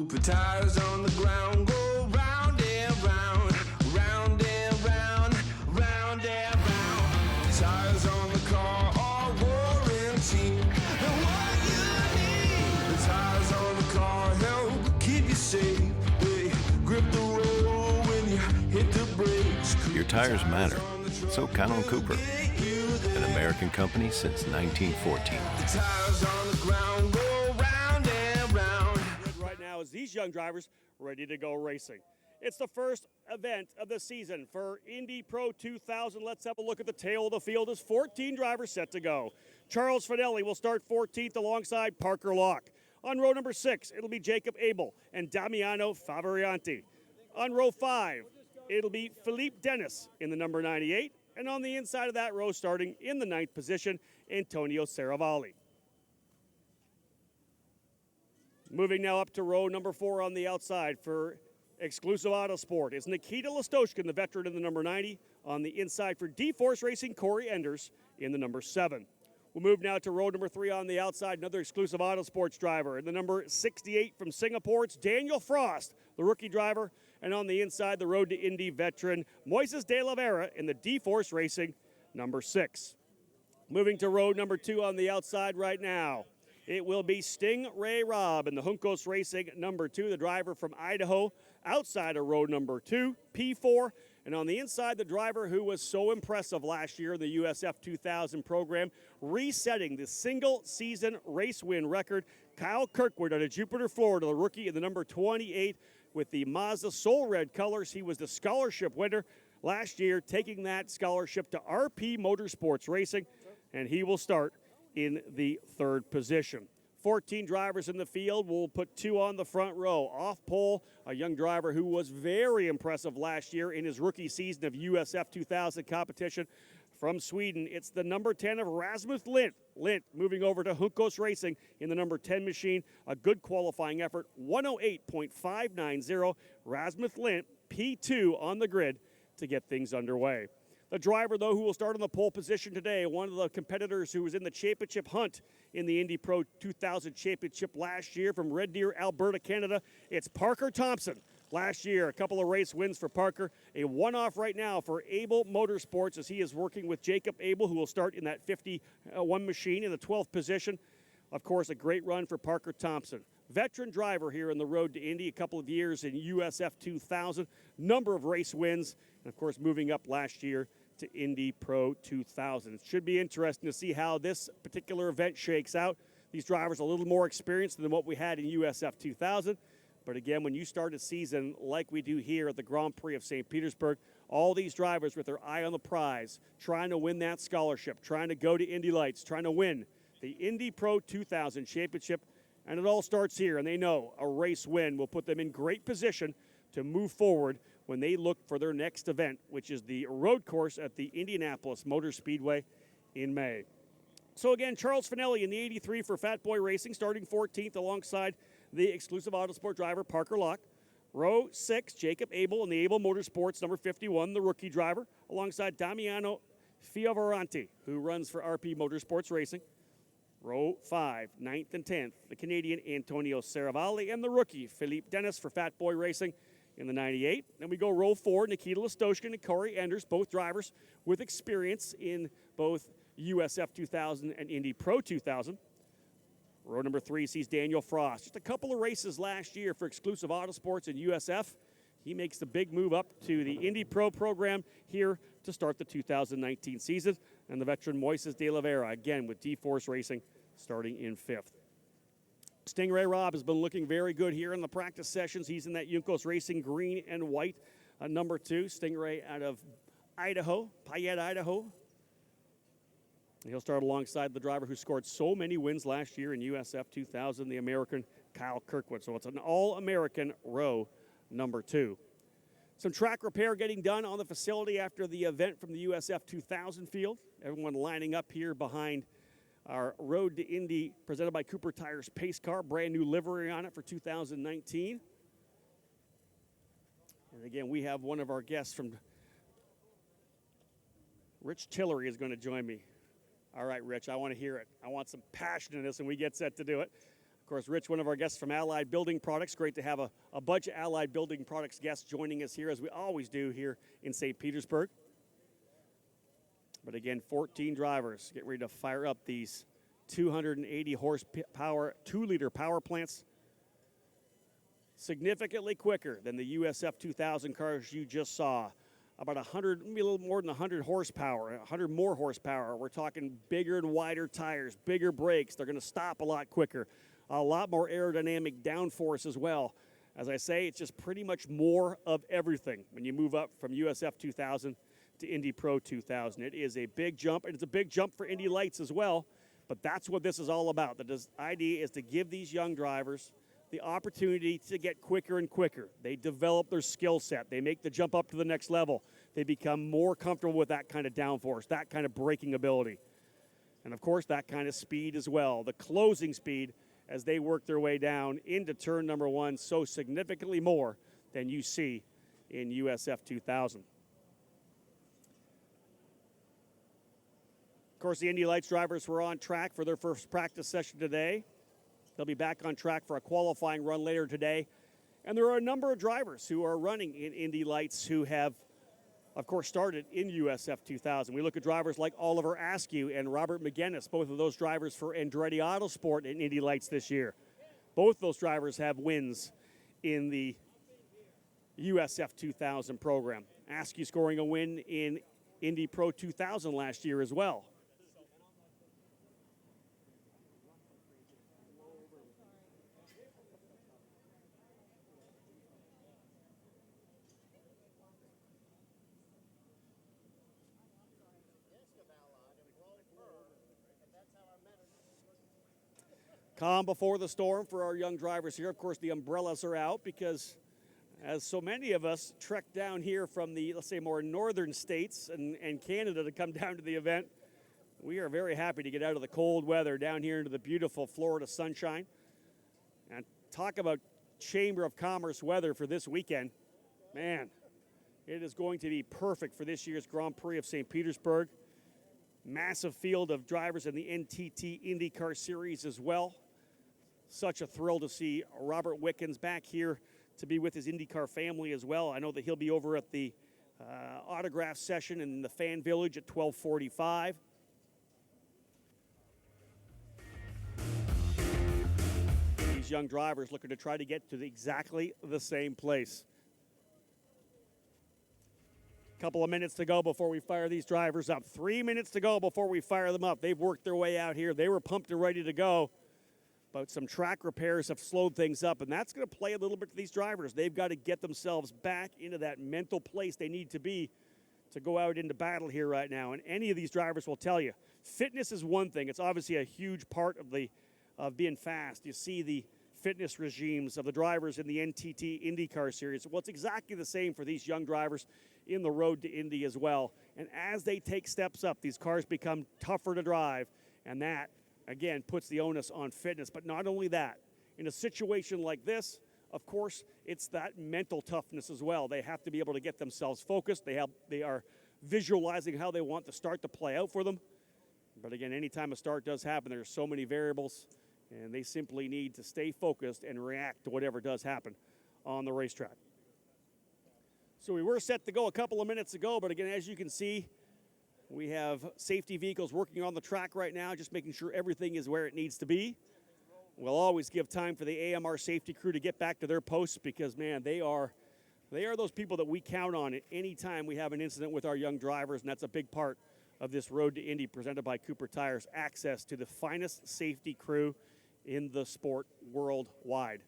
Put tires on the ground, go round and round, round and round, round and round. Tires on the car are warranty. And what you need, the tires on the car help keep you safe. They grip the road when you hit the brakes. Your tires matter, so count on Cooper, an American company since 1914. The tires on the ground go round and round. Right now is these young drivers ready to go racing. It's the first event of the season for Indy Pro 2000. Let's have a look at the tail of the field as 14 drivers set to go. Charles Finelli will start 14th alongside Parker Locke. On row number 6, it'll be Jacob Abel and Damiano FIORAVANTI. On row 5, it'll be Philippe Dennis in the number 98. And on the inside of that row, starting in the 9th position, Antonio Saravalli. Moving now up to row number 4 on the outside for Exclusive Autosport is Nikita Listoshkin, the veteran in the number 90. On the inside for D-Force Racing, Corey Enders in the number 7. We'll move now to row number 3 on the outside, another Exclusive Autosports driver. In the number 68 from Singapore, it's Daniel Frost, the rookie driver. And on the inside, the Road to Indy veteran, Moises de la Vera in the D-Force Racing number 6. Moving to row number 2 on the outside right now, it will be Stingray ROBB in the Juncos Racing number 2, the driver from Idaho, outside of row number 2, P4. And on the inside, the driver who was so impressive last year in the USF2000 program, resetting the single-season race win record, Kyle Kirkwood out of Jupiter, Florida, the rookie in the number 28 with the Mazda Soul Red colors. He was the scholarship winner last year, taking that scholarship to RP Motorsports Racing, and he will start in the 3rd position. 14 drivers in the field. We'll put 2 on the front row. Off pole, a young driver who was very impressive last year in his rookie season of USF2000 competition from Sweden. It's the number 10 of Rasmus Lint. Lint moving over to Juncos Racing in the number 10 machine. A good qualifying effort, 108.590. Rasmus Lint, P2 on the grid to get things underway. The driver, though, who will start on the pole position today, one of the competitors who was in the championship hunt in the Indy Pro 2000 Championship last year from Red Deer, Alberta, Canada, it's Parker Thompson. Last year, a couple of race wins for Parker. A one-off right now for ABEL Motorsports as he is working with Jacob Abel, who will start in that 51 machine in the 12th position. Of course, a great run for Parker Thompson. Veteran driver here on the road to Indy, a couple of years in USF 2000, number of race wins, and of course moving up last year to Indy Pro 2000. It should be interesting to see how this particular event shakes out. These drivers are a little more experienced than what we had in USF 2000. But again, when you start a season like we do here at the Grand Prix of St. Petersburg, all these drivers with their eye on the prize, trying to win that scholarship, trying to go to Indy Lights, trying to win the Indy Pro 2000 Championship. And it all starts here, and they know a race win will put them in great position to move forward when they look for their next event, which is the road course at the Indianapolis Motor Speedway in May. So again, Charles Finelli in the 83 for Fat Boy Racing, starting 14th alongside the Exclusive Autosport driver Parker Locke. Row 6, Jacob Abel in the ABEL Motorsports, number 51, the rookie driver, alongside Damiano FIORAVANTI, who runs for RP Motorsports Racing. Row 5, 9th and 10th, the Canadian Antonio Saravalli and the rookie Philippe Dennis for Fat Boy Racing in the 98. Then we go row 4, Nikita Listoshkin and Corey Enders, both drivers with experience in both USF 2000 and Indy Pro 2000. Row number 3 sees Daniel Frost. Just a couple of races last year for Exclusive Autosports and USF. He makes the big move up to the Indy Pro program here to start the 2019 season. And the veteran Moises de la Vera, again with D-Force Racing, starting in 5th. Stingray ROBB has been looking very good here in the practice sessions. He's in that Juncos Racing green and white, number 2. Stingray out of Idaho, Payette, Idaho. He'll start alongside the driver who scored so many wins last year in USF 2000, the American Kyle Kirkwood. So it's an all-American row number 2. Some track repair getting done on the facility after the event from the USF 2000 field. Everyone lining up here behind our Road to Indy presented by Cooper Tires pace car, brand new livery on it for 2019. And again, we have one of our guests from Rich Tillery is going to join me. All right, Rich, I want to hear it. I want some passion in this, and we get set to do it. Of course, Rich, one of our guests from Allied Building Products. Great to have a bunch of Allied Building Products guests joining us here, as we always do here in St. Petersburg. But again, 14 drivers get ready to fire up these 280 horsepower, 2-liter power plants. Significantly quicker than the USF2000 cars you just saw. About 100, maybe a little more than 100 horsepower, 100 more horsepower. We're talking bigger and wider tires, bigger brakes. They're going to stop a lot quicker. A lot more aerodynamic downforce as well. As I say, it's just pretty much more of everything when you move up from USF2000 to Indy Pro 2000. It is a big jump, and it's a big jump for Indy Lights as well. But that's what this is all about. The idea is to give these young drivers the opportunity to get quicker and quicker. They develop their skill set. They make the jump up to the next level. They become more comfortable with that kind of downforce, that kind of braking ability. And of course, that kind of speed as well. The closing speed as they work their way down into turn number 1, so significantly more than you see in USF 2000. Of course, the Indy Lights drivers were on track for their first practice session today. They'll be back on track for a qualifying run later today. And there are a number of drivers who are running in Indy Lights who have, of course, started in USF 2000. We look at drivers like Oliver Askew and Robert McGinnis, both of those drivers for Andretti Autosport in Indy Lights this year. Both those drivers have wins in the USF 2000 program. Askew scoring a win in Indy Pro 2000 last year as well. Calm before the storm for our young drivers here. Of course, the umbrellas are out because, as so many of us trek down here from the, let's say, more northern states and Canada to come down to the event, we are very happy to get out of the cold weather down here into the beautiful Florida sunshine. And talk about Chamber of Commerce weather for this weekend. Man, it is going to be perfect for this year's Grand Prix of St. Petersburg. Massive field of drivers in the NTT IndyCar Series as well. Such a thrill to see Robert Wickens back here to be with his IndyCar family as well. I know that he'll be over at the autograph session in the Fan Village at 12:45. These young drivers looking to try to get to exactly the same place. Couple of minutes to go before we fire these drivers up. 3 minutes to go before we fire them up. They've worked their way out here. They were pumped and ready to go, but some track repairs have slowed things up, and that's going to play a little bit to these drivers. They've got to get themselves back into that mental place they need to be to go out into battle here right now. And any of these drivers will tell you, fitness is one thing. It's obviously a huge part of being fast. You see the fitness regimes of the drivers in the NTT IndyCar Series. Well, it's exactly the same for these young drivers in the road to Indy as well. And as they take steps up, these cars become tougher to drive, and that, again, puts the onus on fitness. But not only that, in a situation like this, of course, it's that mental toughness as well. They have to be able to get themselves focused. They are visualizing how they want the start to play out for them. But again, anytime a start does happen, there's so many variables, and they simply need to stay focused and react to whatever does happen on the racetrack. So we were set to go a couple of minutes ago, but again, as you can see, we have safety vehicles working on the track right now, just making sure everything is where it needs to be. We'll always give time for the AMR safety crew to get back to their posts because, man, they are those people that we count on at any time we have an incident with our young drivers, and that's a big part of this Road to Indy presented by Cooper Tires, access to the finest safety crew in the sport worldwide.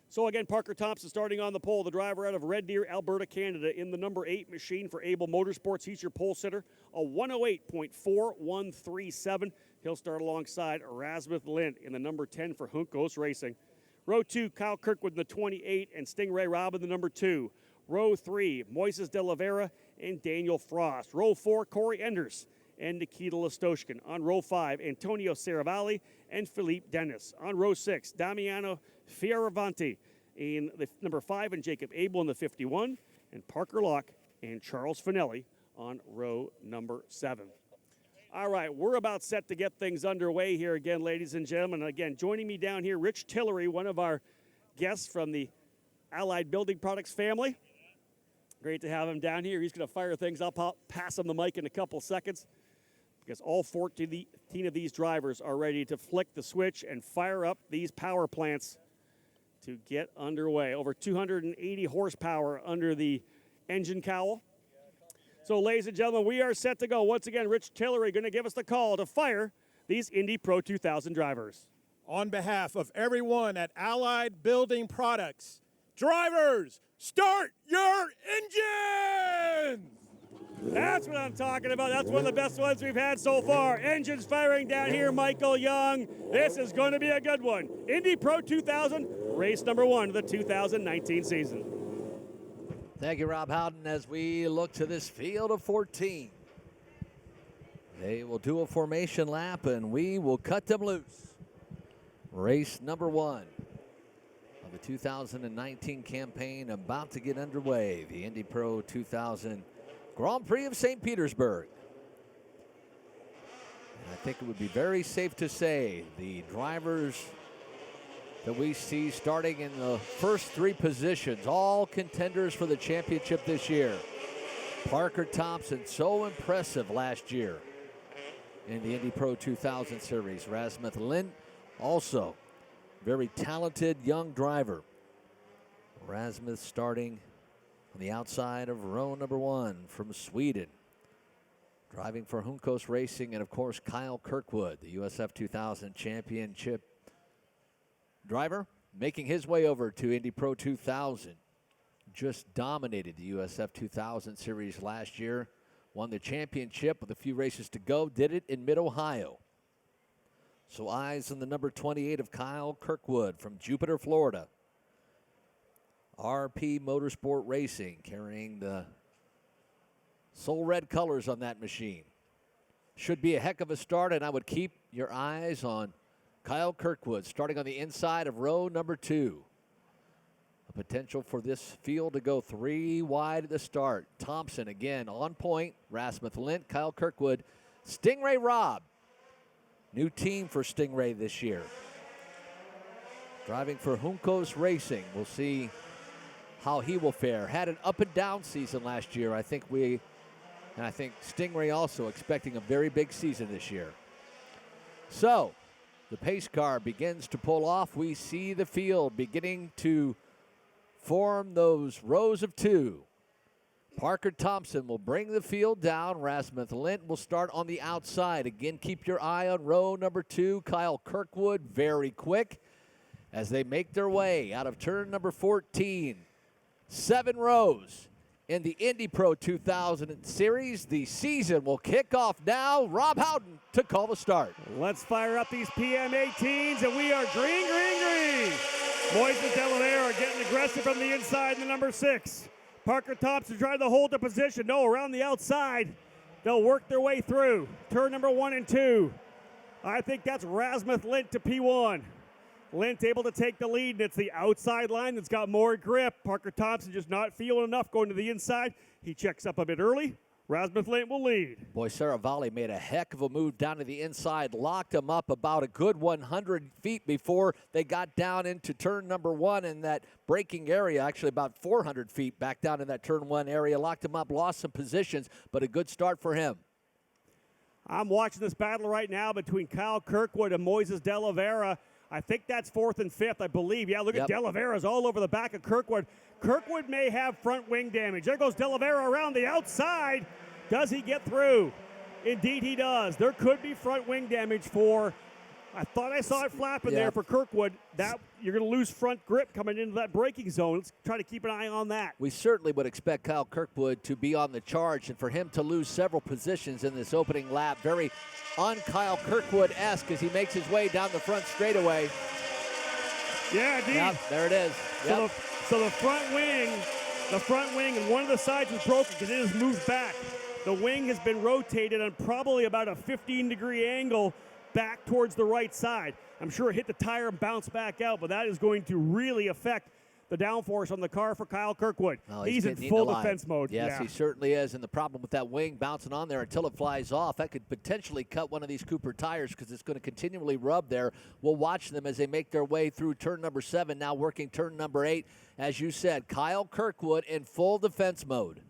So again, Parker Thompson starting on the pole, the driver out of Red Deer, Alberta, Canada, in the number 8 machine for ABEL Motorsports. He's your pole sitter, a 108.4137. He'll start alongside Rasmus Lind in the number 10 for Juncos Racing. Row 2, Kyle Kirkwood in the 28 and Stingray Robb in the number 2. Row 3, Moises de la Vera and Daniel Frost. Row 4, Corey Enders and Nikita Listoshkin. On row 5, Antonio Saravalli and Philippe Dennis. On row 6, Damiano Fioravanti in the number 5 and Jacob Abel in the 51, and Parker Locke and Charles Finelli on row number 7. All right, we're about set to get things underway here again, ladies and gentlemen. Again, joining me down here, Rich Tillery, one of our guests from the Allied Building Products family. Great to have him down here. He's going to fire things up. I'll pass him the mic in a couple seconds because all 14 of these drivers are ready to flick the switch and fire up these power plants to get underway. Over 280 horsepower under the engine cowl. So, ladies and gentlemen, we are set to go. Once again, Rich Tillery going to give us the call to fire these Indy Pro 2000 drivers. On behalf of everyone at Allied Building Products, drivers, start your engines! That's what I'm talking about. That's one of the best ones we've had so far. Engines firing down here, Michael Young. This is going to be a good one. Indy Pro 2000, race number 1 of the 2019 season. Thank you, Rob Howden, as we look to this field of 14. They will do a formation lap, and we will cut them loose. Race number 1 of the 2019 campaign about to get underway. The Indy Pro 2000 Grand Prix of St. Petersburg. And I think it would be very safe to say the drivers that we see starting in the first 3 positions, all contenders for the championship this year. Parker Thompson, so impressive last year in the Indy Pro 2000 series. Rasmus Lind, also very talented young driver. Rasmus starting on the outside of row number 1 from Sweden. Driving for Juncos Racing, and of course Kyle Kirkwood, the USF2000 championship driver, making his way over to Indy Pro 2000. Just dominated the USF2000 series last year. Won the championship with a few races to go. Did it in Mid-Ohio. So eyes on the number 28 of Kyle Kirkwood from Jupiter, Florida. RP Motorsport Racing carrying the Soul Red colors on that machine. Should be a heck of a start, and I would keep your eyes on Kyle Kirkwood starting on the inside of row number 2. A potential for this field to go 3 wide at the start. Thompson again on point. Rasmus Lind, Kyle Kirkwood, Stingray ROBB. New team for Stingray this year. Driving for Juncos Racing. We'll see how he will fare. Had an up and down season last year. I think Stingray also expecting a very big season this year. So, the pace car begins to pull off. We see the field beginning to form those rows of 2. Parker Thompson will bring the field down. Rasmus Lind will start on the outside. Again, keep your eye on row number 2. Kyle Kirkwood, very quick as they make their way out of turn number 14. 7 rows in the Indy Pro 2000 series. The season will kick off now. Rob Howden to call the start. Let's fire up these PM18s, and we are green, green, green. Moises de Oliveira getting aggressive from the inside in the number 6. Parker Thompson trying to hold the position. No, around the outside. They'll work their way through. Turn number 1 and 2. I think that's Rasmus Lind to P1. Lind able to take the lead, and it's the outside line that's got more grip. Parker Thompson just not feeling enough going to the inside. He checks up a bit early. Rasmus Lind will lead. Boy, Saravalli made a heck of a move down to the inside, locked him up about a good 100 feet before they got down into turn number 1 in that braking area, actually about 400 feet back down in that turn 1 area. Locked him up, lost some positions, but a good start for him. I'm watching this battle right now between Kyle Kirkwood and Moises de Oliveira. I think that's 4th and 5th, I believe. Yeah, look at De Oliveira's all over the back of Kirkwood. Kirkwood may have front wing damage. There goes De Oliveira around the outside. Does he get through? Indeed he does. There could be front wing damage for, I thought I saw it flapping there for Kirkwood. That you're going to lose front grip coming into that braking zone. Let's try to keep an eye on that. We certainly would expect Kyle Kirkwood to be on the charge, and for him to lose several positions in this opening lap. Very un-Kyle Kirkwood-esque as he makes his way down the front straightaway. Yeah, indeed. Yep, there it is. Yep. So the front wing, and one of the sides was broken because it has moved back. The wing has been rotated on probably about a 15-degree angle back towards the right side. I'm sure it hit the tire and bounced back out, but that is going to really affect the downforce on the car for Kyle Kirkwood. Oh, he's in getting full eaten alive. defense mode. Yes, Yeah. he certainly is. And the problem with that wing bouncing on there until it flies off, that could potentially cut one of these Cooper tires because it's going to continually rub there. We'll watch them as they make their way through turn number 7, now working turn number 8. As you said, Kyle Kirkwood in full defense mode.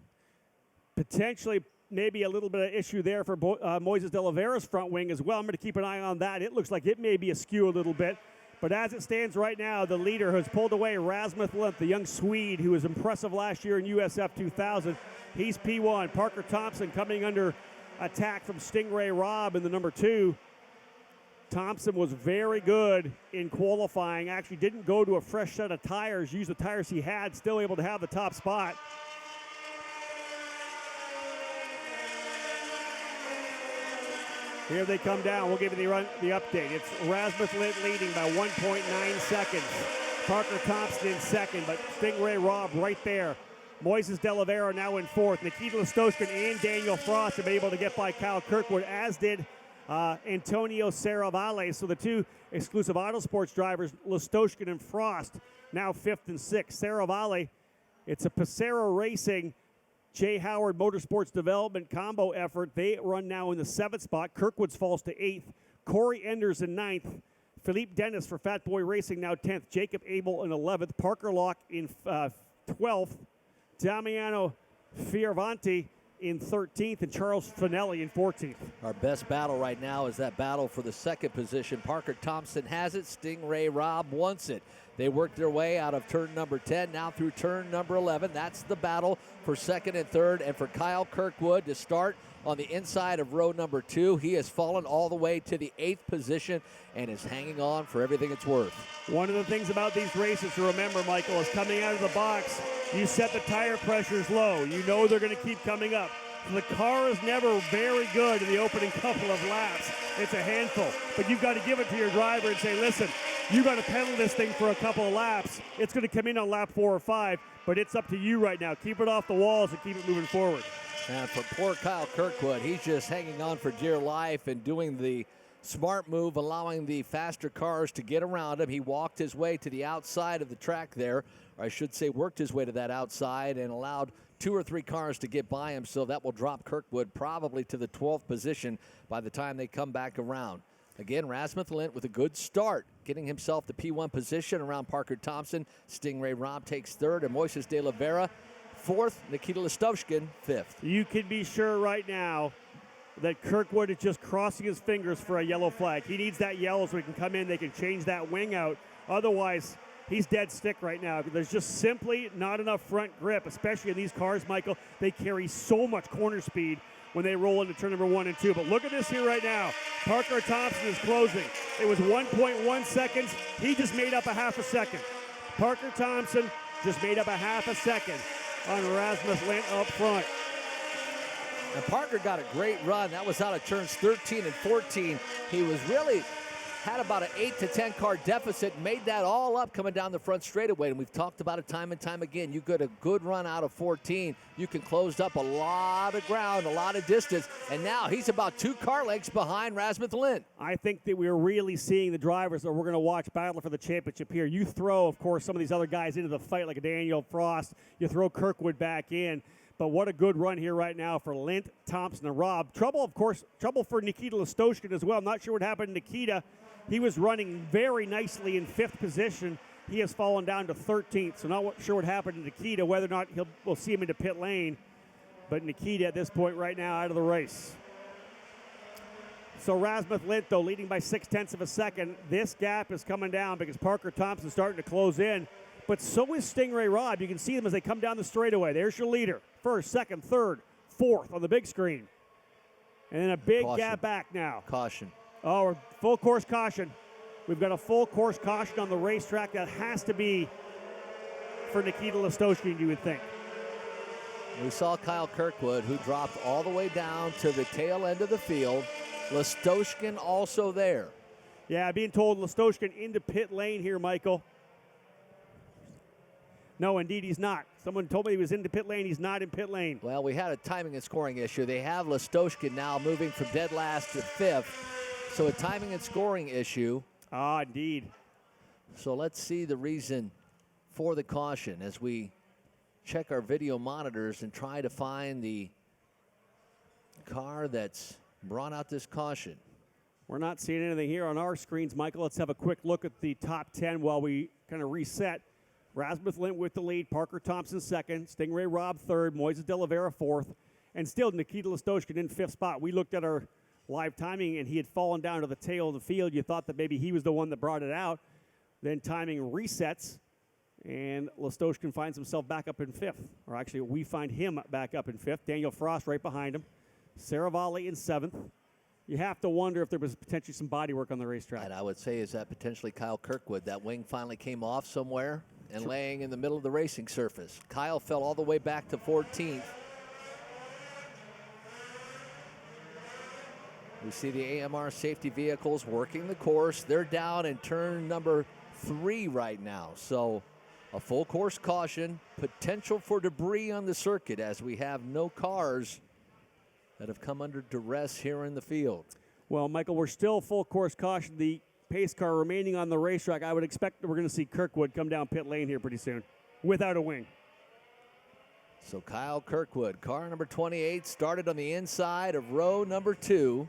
Potentially maybe a little bit of issue there for Moises de Oliveira's front wing as well. I'm going to keep an eye on that. It looks like it may be askew a little bit. But as it stands right now, the leader has pulled away Rasmus Lindh, the young Swede who was impressive last year in USF2000. He's P1. Parker Thompson coming under attack from Stingray ROBB in the number 2. Thompson was very good in qualifying. Actually didn't go to a fresh set of tires, used the tires he had, still able to have the top spot. Here they come down. We'll give you the update. It's Rasmus Lindh leading by 1.9 seconds. Parker Thompson in second, but Stingray ROBB right there. Moises de Oliveira now in fourth. Nikita Listoshkin and Daniel Frost have been able to get by Kyle Kirkwood, as did Antonio Serravalle. So the two exclusive Autosports drivers, Listoshkin and Frost, now 5th and 6th. Serravalle, it's a Passero Racing Jay Howard Motorsports Development combo effort. They run now in the 7th spot. Kirkwood's falls to 8th. Corey Enders in 9th. Philippe Dennis for Fat Boy Racing now 10th. Jacob Abel in 11th. Parker Locke in 12th. Damiano Fioravanti in 13th, and Charles Finelli in 14th. Our best battle right now is that battle for the 2nd position. Parker Thompson has it. Stingray ROBB wants it. They worked their way out of turn number 10, now through turn number 11. That's the battle for 2nd and 3rd, and for Kyle Kirkwood to start on the inside of row number 2. He has fallen all the way to the 8th position and is hanging on for everything it's worth. One of the things about these races to remember, Michael, is coming out of the box, you set the tire pressures low. You know they're going to keep coming up. The car is never very good in the opening couple of laps. It's a handful. But you've got to give it to your driver and say, listen, you got to pedal this thing for a couple of laps. It's going to come in on lap 4 or 5, but it's up to you right now. Keep it off the walls and keep it moving forward. And for poor Kyle Kirkwood, he's just hanging on for dear life and doing the smart move, allowing the faster cars to get around him. He walked his way to the outside of the track there, or I should say worked his way to that outside and allowed 2 or 3 cars to get by him, so that will drop Kirkwood probably to the 12th position by the time they come back around. Again, Rasmus Lindh with a good start, getting himself the P1 position around Parker Thompson. Stingray ROBB takes 3rd, and Moises de Oliveira 4th. Nikita Listoshkin 5th. You can be sure right now that Kirkwood is just crossing his fingers for a yellow flag. He needs that yellow so he can come in. They can change that wing out. Otherwise, he's dead stick right now. There's just simply not enough front grip, especially in these cars, Michael. They carry so much corner speed when they roll into turn number 1 and 2. But look at this here right now. Parker Thompson is closing. It was 1.1 seconds. He just made up a half a second. Parker Thompson just made up a half a second on Rasmus Lindh up front. And Parker got a great run. That was out of turns 13 and 14. He was really had about an 8 to 10 car deficit, made that all up coming down the front straightaway. And we've talked about it time and time again. You get a good run out of 14, you can close up a lot of ground, a lot of distance. And now he's about 2 car lengths behind Rasmus Lindh. I think that we're really seeing the drivers that we're going to watch battle for the championship here. You throw, of course, some of these other guys into the fight like a Daniel Frost. You throw Kirkwood back in. But what a good run here right now for Lindh, Thompson, and ROBB. Trouble, of course, trouble for Nikita Listoshkin as well. I'm not sure what happened to Nikita. He was running very nicely in 5th position. He has fallen down to 13th, so not sure what happened to Nikita, whether or not we'll see him into pit lane. But Nikita at this point right now out of the race. So Rasmus Lindh, though, leading by 0.6 of a second. This gap is coming down because Parker Thompson's starting to close in. But so is Stingray ROBB. You can see them as they come down the straightaway. There's your leader. 1st, 2nd, 3rd, 4th on the big screen. And then a big gap back now. Caution. Oh, full course caution. We've got a full course caution on the racetrack. That has to be for Nikita Listoshkin, you would think. We saw Kyle Kirkwood, who dropped all the way down to the tail end of the field. Listoshkin also there. Yeah, being told Listoshkin into pit lane here, Michael. No, indeed he's not. Someone told me he was into pit lane. He's not in pit lane. Well, we had a timing and scoring issue. They have Listoshkin now moving from dead last to 5th. So a timing and scoring issue. Ah, indeed. So let's see the reason for the caution as we check our video monitors and try to find the car that's brought out this caution. We're not seeing anything here on our screens, Michael. Let's have a quick look at the top 10 while we kind of reset. Rasmus Lint with the lead, Parker Thompson second, Stingray Robb third, Moises de Oliveira fourth, and still Nikita Listoshkin in fifth spot. We looked at our live timing, and he had fallen down to the tail of the field. You thought that maybe he was the one that brought it out. Then timing resets, and Listoshkin finds himself back up in fifth. Or actually, we find him back up in fifth. Daniel Frost right behind him. Saravalli in seventh. You have to wonder if there was potentially some body work on the racetrack. And I would say is that potentially Kyle Kirkwood. That wing finally came off somewhere and laying in the middle of the racing surface. Kyle fell all the way back to 14th. We see the AMR safety vehicles working the course. They're down in turn number 3 right now. So a full course caution, potential for debris on the circuit as we have no cars that have come under duress here in the field. Well, Michael, we're still full course caution. The pace car remaining on the racetrack. I would expect that we're going to see Kirkwood come down pit lane here pretty soon without a wing. So Kyle Kirkwood, car number 28, started on the inside of row number 2.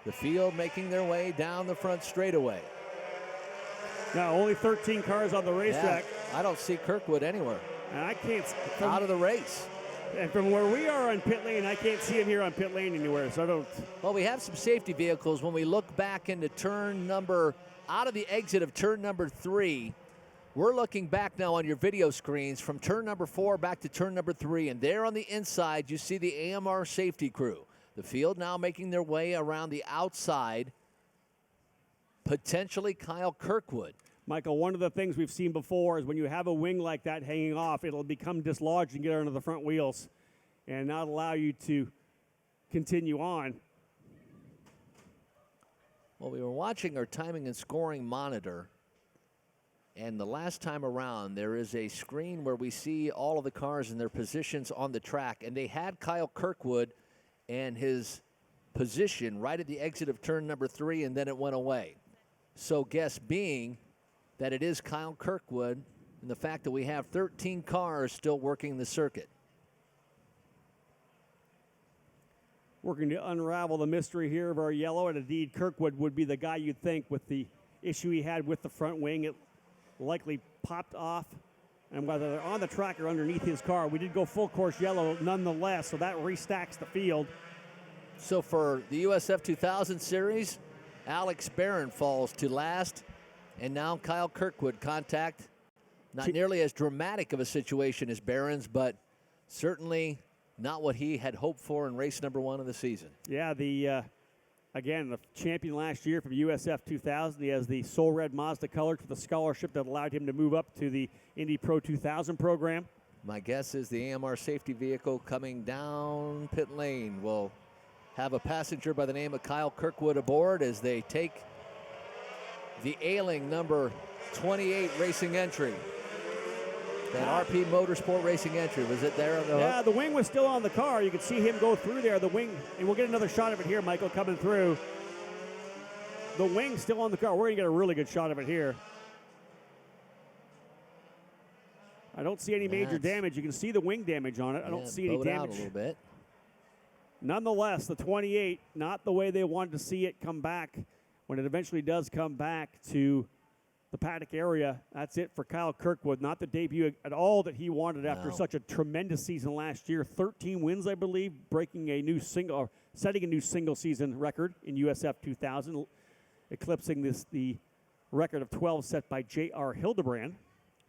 The field making their way down the front straightaway. Now, only 13 cars on the racetrack. Yeah, I don't see Kirkwood anywhere. And I can't. Out of the race. And from where we are on pit lane, I can't see him here on pit lane anywhere, so I don't. Well, we have some safety vehicles. When we look back into out of the exit of turn number 3, we're looking back now on your video screens from turn number 4 back to turn number 3, and there on the inside, you see the AMR safety crew. The field now making their way around the outside, potentially Kyle Kirkwood. Michael, one of the things we've seen before is when you have a wing like that hanging off, it'll become dislodged and get under the front wheels and not allow you to continue on. Well, we were watching our timing and scoring monitor, and the last time around, there is a screen where we see all of the cars in their positions on the track, and they had Kyle Kirkwood and his position right at the exit of turn number 3, and then it went away. So guess being that it is Kyle Kirkwood and the fact that we have 13 cars still working the circuit. Working to unravel the mystery here of our yellow, and indeed Kirkwood would be the guy you'd think with the issue he had with the front wing. It likely popped off, and whether they're on the track or underneath his car, we did go full course yellow nonetheless, so that restacks the field. So for the USF2000 series, Alex Barron falls to last, and now Kyle Kirkwood contact. Not nearly as dramatic of a situation as Barron's, but certainly not what he had hoped for in race number 1 of the season. Yeah, again, the champion last year from USF2000. He has the Soul Red Mazda colors with a scholarship that allowed him to move up to the Indy Pro 2000 program. My guess is the AMR safety vehicle coming down pit lane will have a passenger by the name of Kyle Kirkwood aboard as they take the ailing number 28 racing entry. That RP Motorsport racing entry, was it there on the hook? Yeah, the wing was still on the car. You could see him go through there. The wing, and we'll get another shot of it here, Michael, coming through. The wing's still on the car. We're going to get a really good shot of it here. I don't see any major damage. You can see the wing damage on it. I don't see any damage. Out a little bit. Nonetheless, the 28, not the way they wanted to see it come back. When it eventually does come back to the paddock area, that's it for Kyle Kirkwood. Not the debut at all that he wanted after such a tremendous season last year. 13 wins, I believe, breaking a new setting a new single season record in USF2000, eclipsing the record of 12 set by J.R. Hildebrand.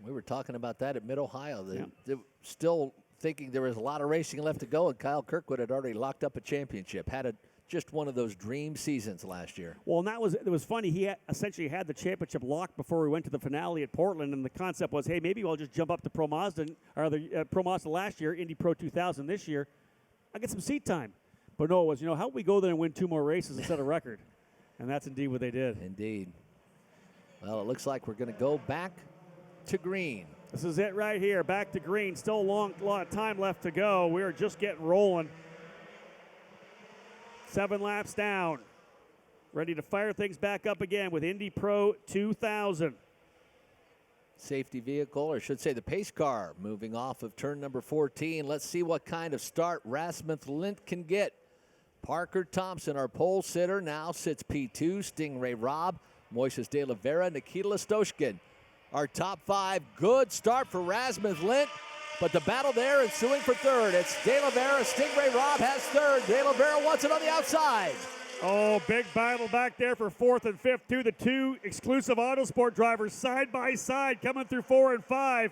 We were talking about that at Mid-Ohio. They're still thinking there was a lot of racing left to go, and Kyle Kirkwood had already locked up a championship, had just one of those dream seasons last year. Well, and it was funny. He essentially had the championship locked before we went to the finale at Portland, and the concept was, hey, maybe I'll just jump up to Pro Mazda, or the Pro Mazda last year, Indy Pro 2000 this year. I'll get some seat time. But no, it was, how do we go there and win 2 more races and set a record? And that's indeed what they did. Indeed. Well, it looks like we're going to go back to green. This is it right here, back to green. Still a lot of time left to go. We are just getting rolling. 7 laps down. Ready to fire things back up again with Indy Pro 2000. safety vehicle, or I should say the pace car, moving off of turn number 14. Let's see what kind of start Rasmus Lint can get. Parker Thompson, our pole sitter, now sits P2. Stingray ROBB, Moises de Oliveira, Nikita Listoshkin. Our top 5, good start for Rasmus Lint, but the battle there ensuing for third. It's de Oliveira, Stingray ROBB has third. De Oliveira wants it on the outside. Oh, big battle back there for 4th and 5th, too. The two exclusive Autosport drivers side by side coming through 4 and 5.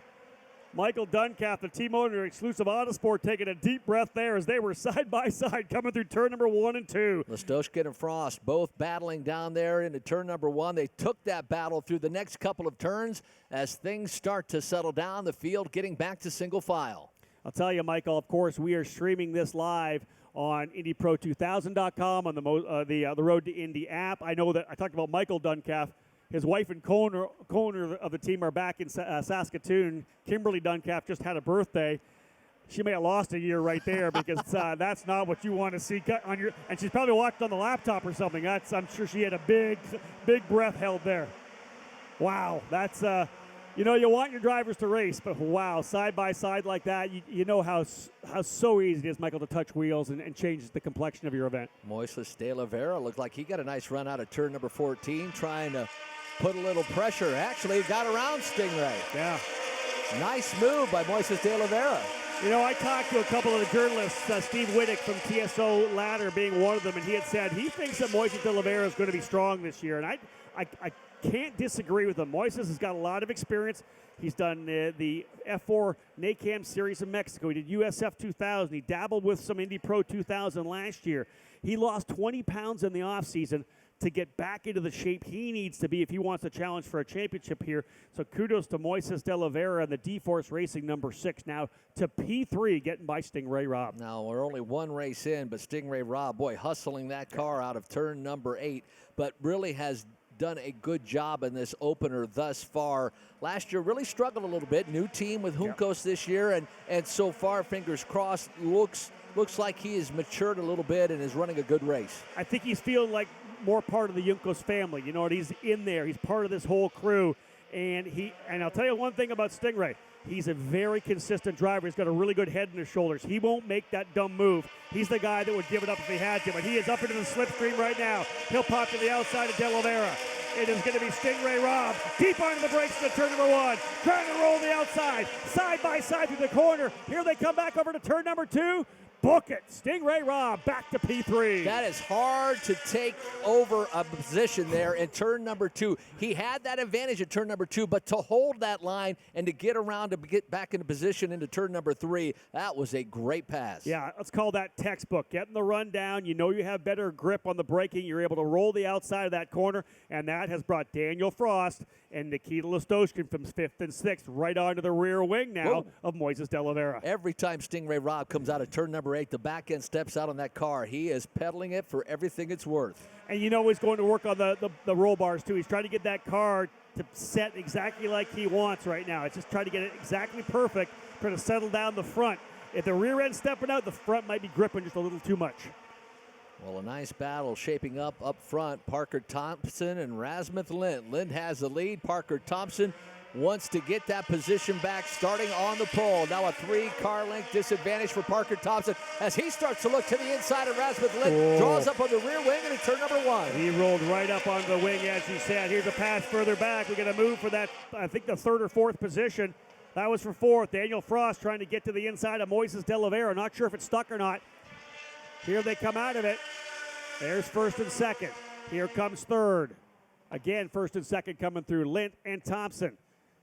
Michael Duncalf, the team owner, exclusive Autosport, taking a deep breath there as they were side by side coming through turn number 1 and 2. Listoshkin and Frost both battling down there into turn number 1. They took that battle through the next couple of turns as things start to settle down. The field getting back to single file. I'll tell you, Michael, of course, we are streaming this live on IndyPro2000.com, on the Road to Indy app. I know that I talked about Michael Duncalf. His wife and co-owner of the team are back in Saskatoon. Kimberly Duncalf just had a birthday. She may have lost a year right there because that's not what you want to see on your. And she's probably watched on the laptop or something. I'm sure she had a big breath held there. Wow, that's you know, you want your drivers to race, but wow, side by side like that, you know how so easy it is, Michael, to touch wheels and change the complexion of your event. Moises de Oliveira looked like he got a nice run out of turn number 14, trying to put a little pressure. Actually, got around Stingray. Yeah. Nice move by Moises de Oliveira. You know, I talked to a couple of the journalists, Steve Whittick from TSO Ladder being one of them, and he had said he thinks that Moises de Oliveira is going to be strong this year, and I can't disagree with him. Moises has got a lot of experience. He's done the F4 NACAM Series in Mexico. He did USF2000. He dabbled with some Indy Pro 2000 last year. He lost 20 pounds in the offseason to get back into the shape he needs to be if he wants to challenge for a championship here. So kudos to Moises de Oliveira and the D-Force Racing number 6 now to P3, getting by Stingray ROBB. Now, we're only one race in, but Stingray ROBB, boy, hustling that car out of turn number 8, but really has done a good job in this opener thus far. Last year really struggled a little bit. New team with Juncos this year, and so far, fingers crossed, looks like he has matured a little bit and is running a good race. I think he's feeling like more part of the Juncos family. You know, and he's in there. He's part of this whole crew. And I'll tell you one thing about Stingray. He's a very consistent driver. He's got a really good head in his shoulders. He won't make that dumb move. He's the guy that would give it up if he had to, but he is up into the slipstream right now. He'll pop to the outside of De Oliveira. It is going to be Stingray ROBB deep onto the brakes to turn number 1, trying to roll the outside, side by side through the corner. Here they come back over to turn number 2. Book it. Stingray ROBB back to P3. That is hard to take over a position there in turn number 2. He had that advantage at turn number 2, but to hold that line and to get around to get back into position into turn number 3, that was a great pass. Yeah, let's call that textbook. Getting the run down. You know you have better grip on the braking. You're able to roll the outside of that corner, and that has brought Daniel Frost and Nikita Listoshkin from 5th and 6th right onto the rear wing now of Moises de Oliveira. Every time Stingray ROBB comes out of turn number 8, the back end steps out on that car. He is pedaling it for everything it's worth. And you know he's going to work on the roll bars too. He's trying to get that car to set exactly like he wants right now. It's just trying to get it exactly perfect, trying to settle down the front. If the rear end's stepping out, the front might be gripping just a little too much. Well, a nice battle shaping up front. Parker Thompson and Rasmus Lint. Lint has the lead. Parker Thompson wants to get that position back, starting on the pole. Now a 3-car length disadvantage for Parker Thompson as he starts to look to the inside of Rasmus Lint. Draws up on the rear wing and turn number 1. He rolled right up on the wing, as you said. Here's a pass further back. We're going to move for that, I think, the 3rd or 4th position. That was for 4th. Daniel Frost trying to get to the inside of Moises de Oliveira. Not sure if it's stuck or not. Here they come out of it. There's 1st and 2nd. Here comes 3rd. Again, 1st and 2nd coming through Lint and Thompson,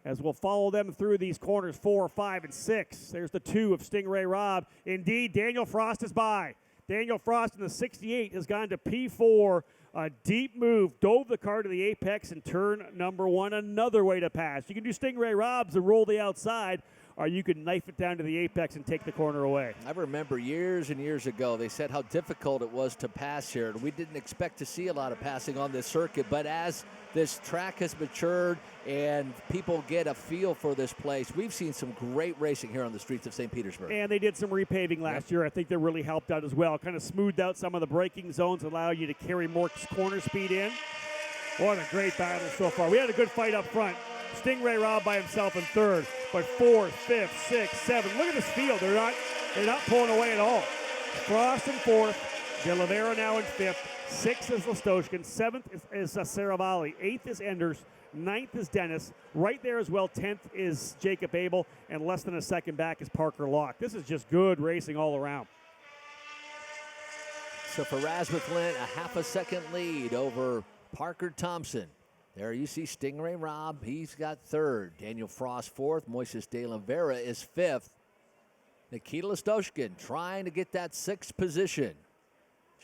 as we'll follow them through these corners 4, 5, and 6. There's the 2 of Stingray ROBB. Indeed, Daniel Frost is by. Daniel Frost in the 68 has gone to P4. A deep move, dove the car to the apex and turn number 1. Another way to pass. You can do Stingray ROBBs and roll the outside, or you can knife it down to the apex and take the corner away. I remember years and years ago, they said how difficult it was to pass here. We didn't expect to see a lot of passing on this circuit, but as this track has matured and people get a feel for this place, we've seen some great racing here on the streets of St. Petersburg. And they did some repaving last year. I think that really helped out as well. Kind of smoothed out some of the braking zones, allow you to carry more corner speed in. What a great battle so far. We had a good fight up front. Stingray ROBB by himself in third, but fourth, fifth, sixth, seventh. Look at this field. They're not pulling away at all. Frost in fourth, De Oliveira now in fifth, sixth is Listoshkin, seventh is Saravalli, eighth is Enders, ninth is Dennis. Right there as well, 10th is Jacob Abel, and less than a second back is Parker Locke. This is just good racing all around. So for Rasmus Lint, a half a second lead over Parker Thompson. There you see Stingray ROBB. He's got third. Daniel Frost fourth. Moises de Oliveira is fifth. Nikita Listoshkin trying to get that sixth position.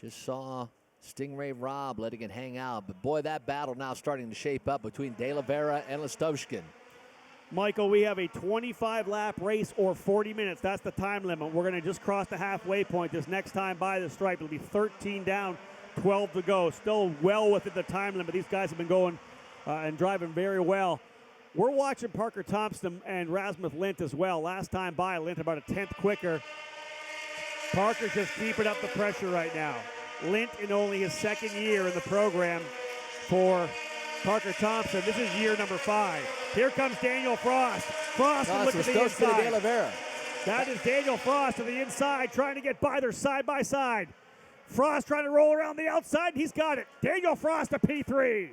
Just saw Stingray ROBB letting it hang out. But boy, that battle now starting to shape up between de Oliveira and Listoshkin. Michael, we have a 25-lap race or 40 minutes. That's the time limit. We're going to just cross the halfway point this next time by the stripe. It'll be 13 down, 12 to go. Still well within the time limit. These guys have been going and driving very well. We're watching Parker Thompson and Rasmus Lint as well. Last time by, Lint about a 10th quicker. Parker's just keeping up the pressure right now. Lint in only his second year in the program for Parker Thompson. This is year number 5. Here comes Daniel Frost. Frost will look at the inside. That is Daniel Frost to the inside, trying to get by. They're side by side. Frost trying to roll around the outside, and he's got it. Daniel Frost to P3.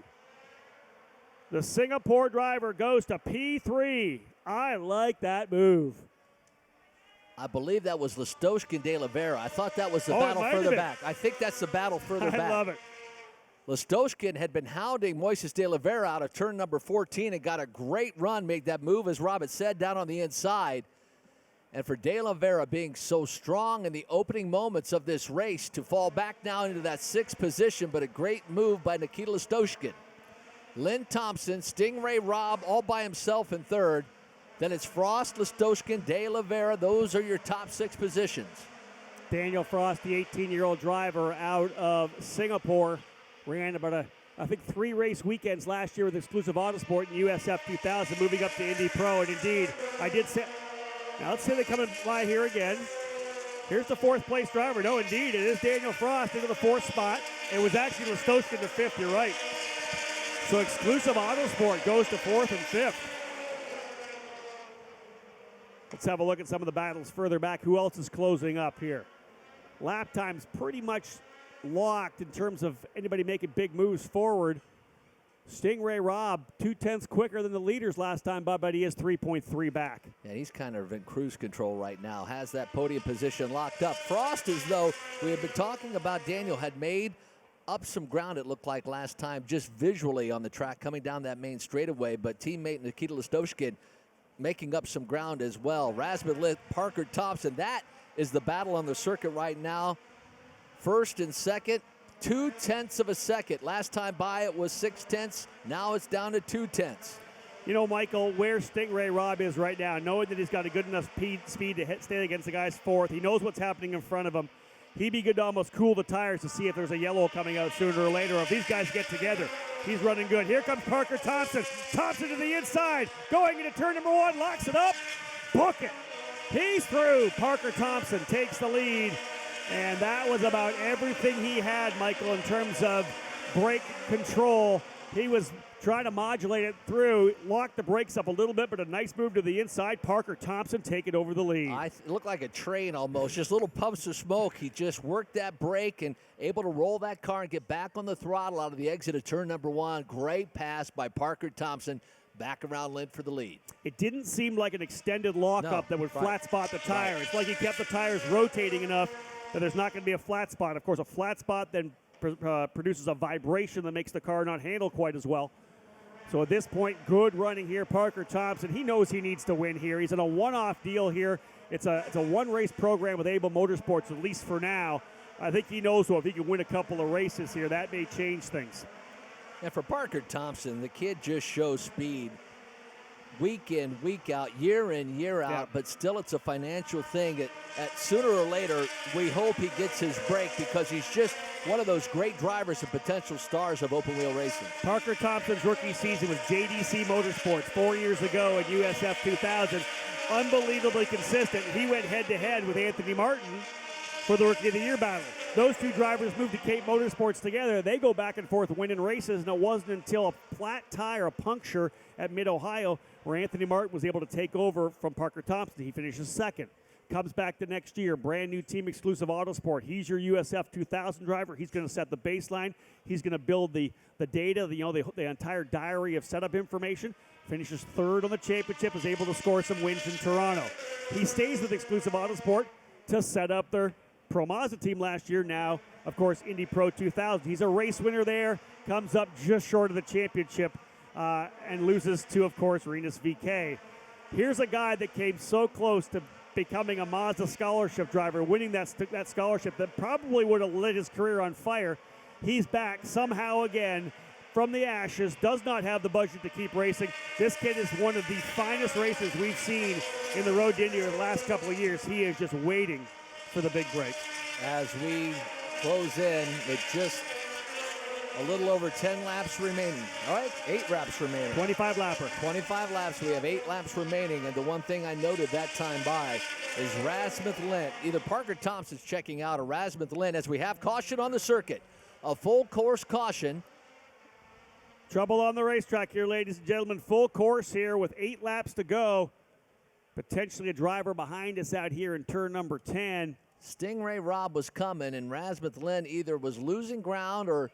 The Singapore driver goes to P3. I like that move. I believe that was Listoshkin de Oliveira. I thought that was the battle further back. I think that's the battle further back. I love it. Listoshkin had been hounding Moises de Oliveira out of turn number 14 and got a great run, made that move, as Robert said, down on the inside. And for de Oliveira being so strong in the opening moments of this race to fall back now into that 6th position, but a great move by Nikita Listoshkin. Lynn Thompson, Stingray ROBB all by himself in third. Then it's Frost, Listoshkin, de Oliveira. Those are your top 6 positions. Daniel Frost, the 18-year-old driver out of Singapore, ran about I think 3 race weekends last year with Exclusive Autosport in USF2000, moving up to Indy Pro. And indeed, I did say, now let's say they come and fly here again. Here's the 4th place driver. No, indeed, it is Daniel Frost into the 4th spot. It was actually Listoshkin to 5th, you're right. So Exclusive Autosport goes to 4th and 5th. Let's have a look at some of the battles further back. Who else is closing up here? Lap time's pretty much locked in terms of anybody making big moves forward. Stingray ROBB, 2/10 quicker than the leaders last time, but he is 3.3 back. And he's kind of in cruise control right now, has that podium position locked up. Frost, as though we have been talking about, Daniel had made up some ground, it looked like last time, just visually on the track coming down that main straightaway, but teammate Nikita Listoshkin making up some ground as well. Rasmus Lint, Parker Thompson, that is the battle on the circuit right now. First and second, 0.2 of a second. Last time by it was 0.6. Now it's down to 0.2. You know, Michael, where Stingray ROBB is right now, knowing that he's got a good enough speed to stay against the guy's 4th. He knows what's happening in front of him. He'd be good to almost cool the tires to see if there's a yellow coming out sooner or later. Or if these guys get together, he's running good. Here comes Parker Thompson. Thompson to the inside, going into turn number 1, locks it up, book it. He's through. Parker Thompson takes the lead. And that was about everything he had, Michael, in terms of brake control. He was trying to modulate it through, lock the brakes up a little bit, but a nice move to the inside. Parker Thompson taking over the lead. It looked like a train almost, just little puffs of smoke. He just worked that brake and able to roll that car and get back on the throttle out of the exit of turn number 1. Great pass by Parker Thompson. Back around Lint for the lead. It didn't seem like an extended lockup that would flat spot the tire. It's like he kept the tires rotating enough that there's not going to be a flat spot. Of course, a flat spot then produces a vibration that makes the car not handle quite as well. So at this point, good running here. Parker Thompson, he knows he needs to win here. He's in a one-off deal here. It's a one-race program with ABEL Motorsports, at least for now. I think he knows, well, if he can win a couple of races here, that may change things. And for Parker Thompson, the kid just shows speed week in, week out, year in, year out, but still it's a financial thing. At sooner or later, we hope he gets his break because he's just one of those great drivers and potential stars of open wheel racing. Parker Thompson's rookie season was JDC Motorsports 4 years ago at USF2000. Unbelievably consistent. He went head-to-head with Anthony Martin for the Rookie of the Year battle. Those two drivers moved to Cape Motorsports together. They go back and forth winning races, and it wasn't until a flat tire, a puncture at Mid-Ohio, where Anthony Martin was able to take over from Parker Thompson. He finishes second. Comes back the next year, brand new team exclusive Autosport. He's your USF2000 driver. He's going to set the baseline. He's going to build the data, the entire diary of setup information. Finishes third on the championship, is able to score some wins in Toronto. He stays with exclusive Autosport to set up their Pro Mazda team last year. Now, of course, Indy Pro 2000. He's a race winner there, comes up just short of the championship and loses to, of course, Rinus VK. Here's a guy that came so close to becoming a Mazda scholarship driver, winning that scholarship that probably would have lit his career on fire. He's back somehow again from the ashes, does not have the budget to keep racing. This kid is one of the finest racers we've seen in the Road to Indy over the last couple of years. He is just waiting for the big break. As we close in with just a little over 10 laps remaining. All right, 8 laps remaining. 25 lapper. 25 laps. We have 8 laps remaining, and the one thing I noted that time by is Rasmuth Lint. Either Parker Thompson's checking out or Rasmuth Lint as we have caution on the circuit. A full course caution. Trouble on the racetrack here, ladies and gentlemen. Full course here with 8 laps to go. Potentially a driver behind us out here in turn number 10. Stingray Robb was coming, and Rasmuth Lint either was losing ground or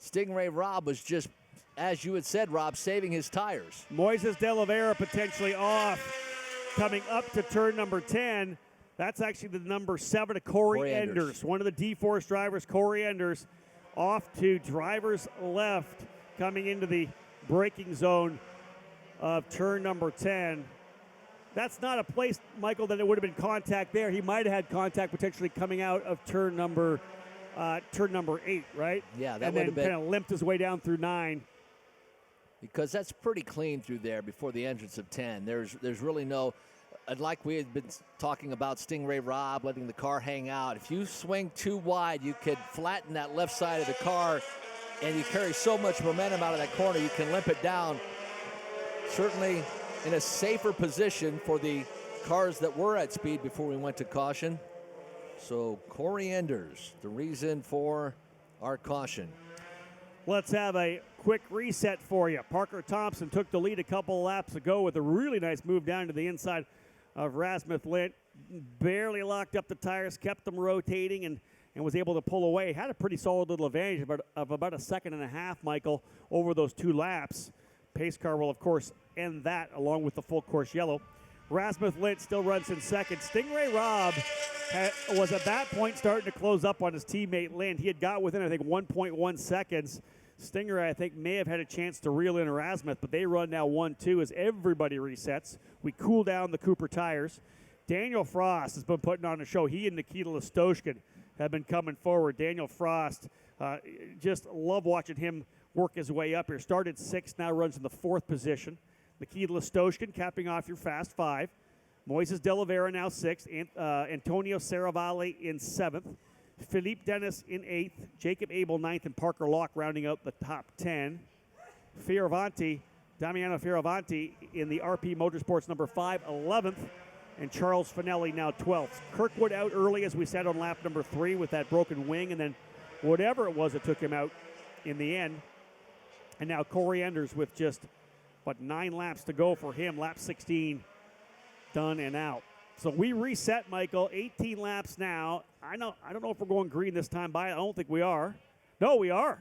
Stingray Robb was just, as you had said, Rob, saving his tires. Moises de Oliveira potentially off. Coming up to turn number 10. That's actually the number 7 of Corey Enders. One of the D-Force drivers, Corey Enders, off to driver's left, coming into the braking zone of turn number 10. That's not a place, Michael, that it would have been contact there. He might have had contact potentially coming out of turn number 8, right? Yeah, that and would have been. And then kind of limped his way down through 9. Because that's pretty clean through there before the entrance of 10. There's really no, and like we had been talking about Stingray Robb letting the car hang out. If you swing too wide, you could flatten that left side of the car, and you carry so much momentum out of that corner, you can limp it down. Certainly in a safer position for the cars that were at speed before we went to caution. So Corey Enders, the reason for our caution. Let's have a quick reset for you. Parker Thompson took the lead a couple of laps ago with a really nice move down to the inside of Rasmuth Lint. Barely locked up the tires, kept them rotating, and was able to pull away. Had a pretty solid little advantage of about a second and a half, Michael, over those 2 laps. Pace car will, of course, end that along with the full course yellow. Rasmuth Lint still runs in second. Stingray Robb was at that point starting to close up on his teammate Lint. He had got within, I think, 1.1 seconds. Stingray, I think, may have had a chance to reel in Rasmuth, but they run now 1-2 as everybody resets. We cool down the Cooper tires. Daniel Frost has been putting on a show. He and Nikita Listoshkin have been coming forward. Daniel Frost, just love watching him work his way up here. Started 6th, now runs in the 4th position. Nikita Listoshkin capping off your fast 5. Moises de Oliveira now 6th. Antonio Serravalle in 7th. Philippe Dennis in 8th. Jacob Abel 9th, and Parker Locke rounding out the top 10. Damiano Fioravanti in the RP Motorsports number 5, 11th. And Charles Finelli now 12th. Kirkwood out early, as we said, on lap number 3 with that broken wing, and then whatever it was that took him out in the end. And now Corey Enders with just 9 laps to go for him. Lap 16 done and out. So we reset, Michael. 18 laps now. I don't know if we're going green this time by. I don't think we are. No, we are.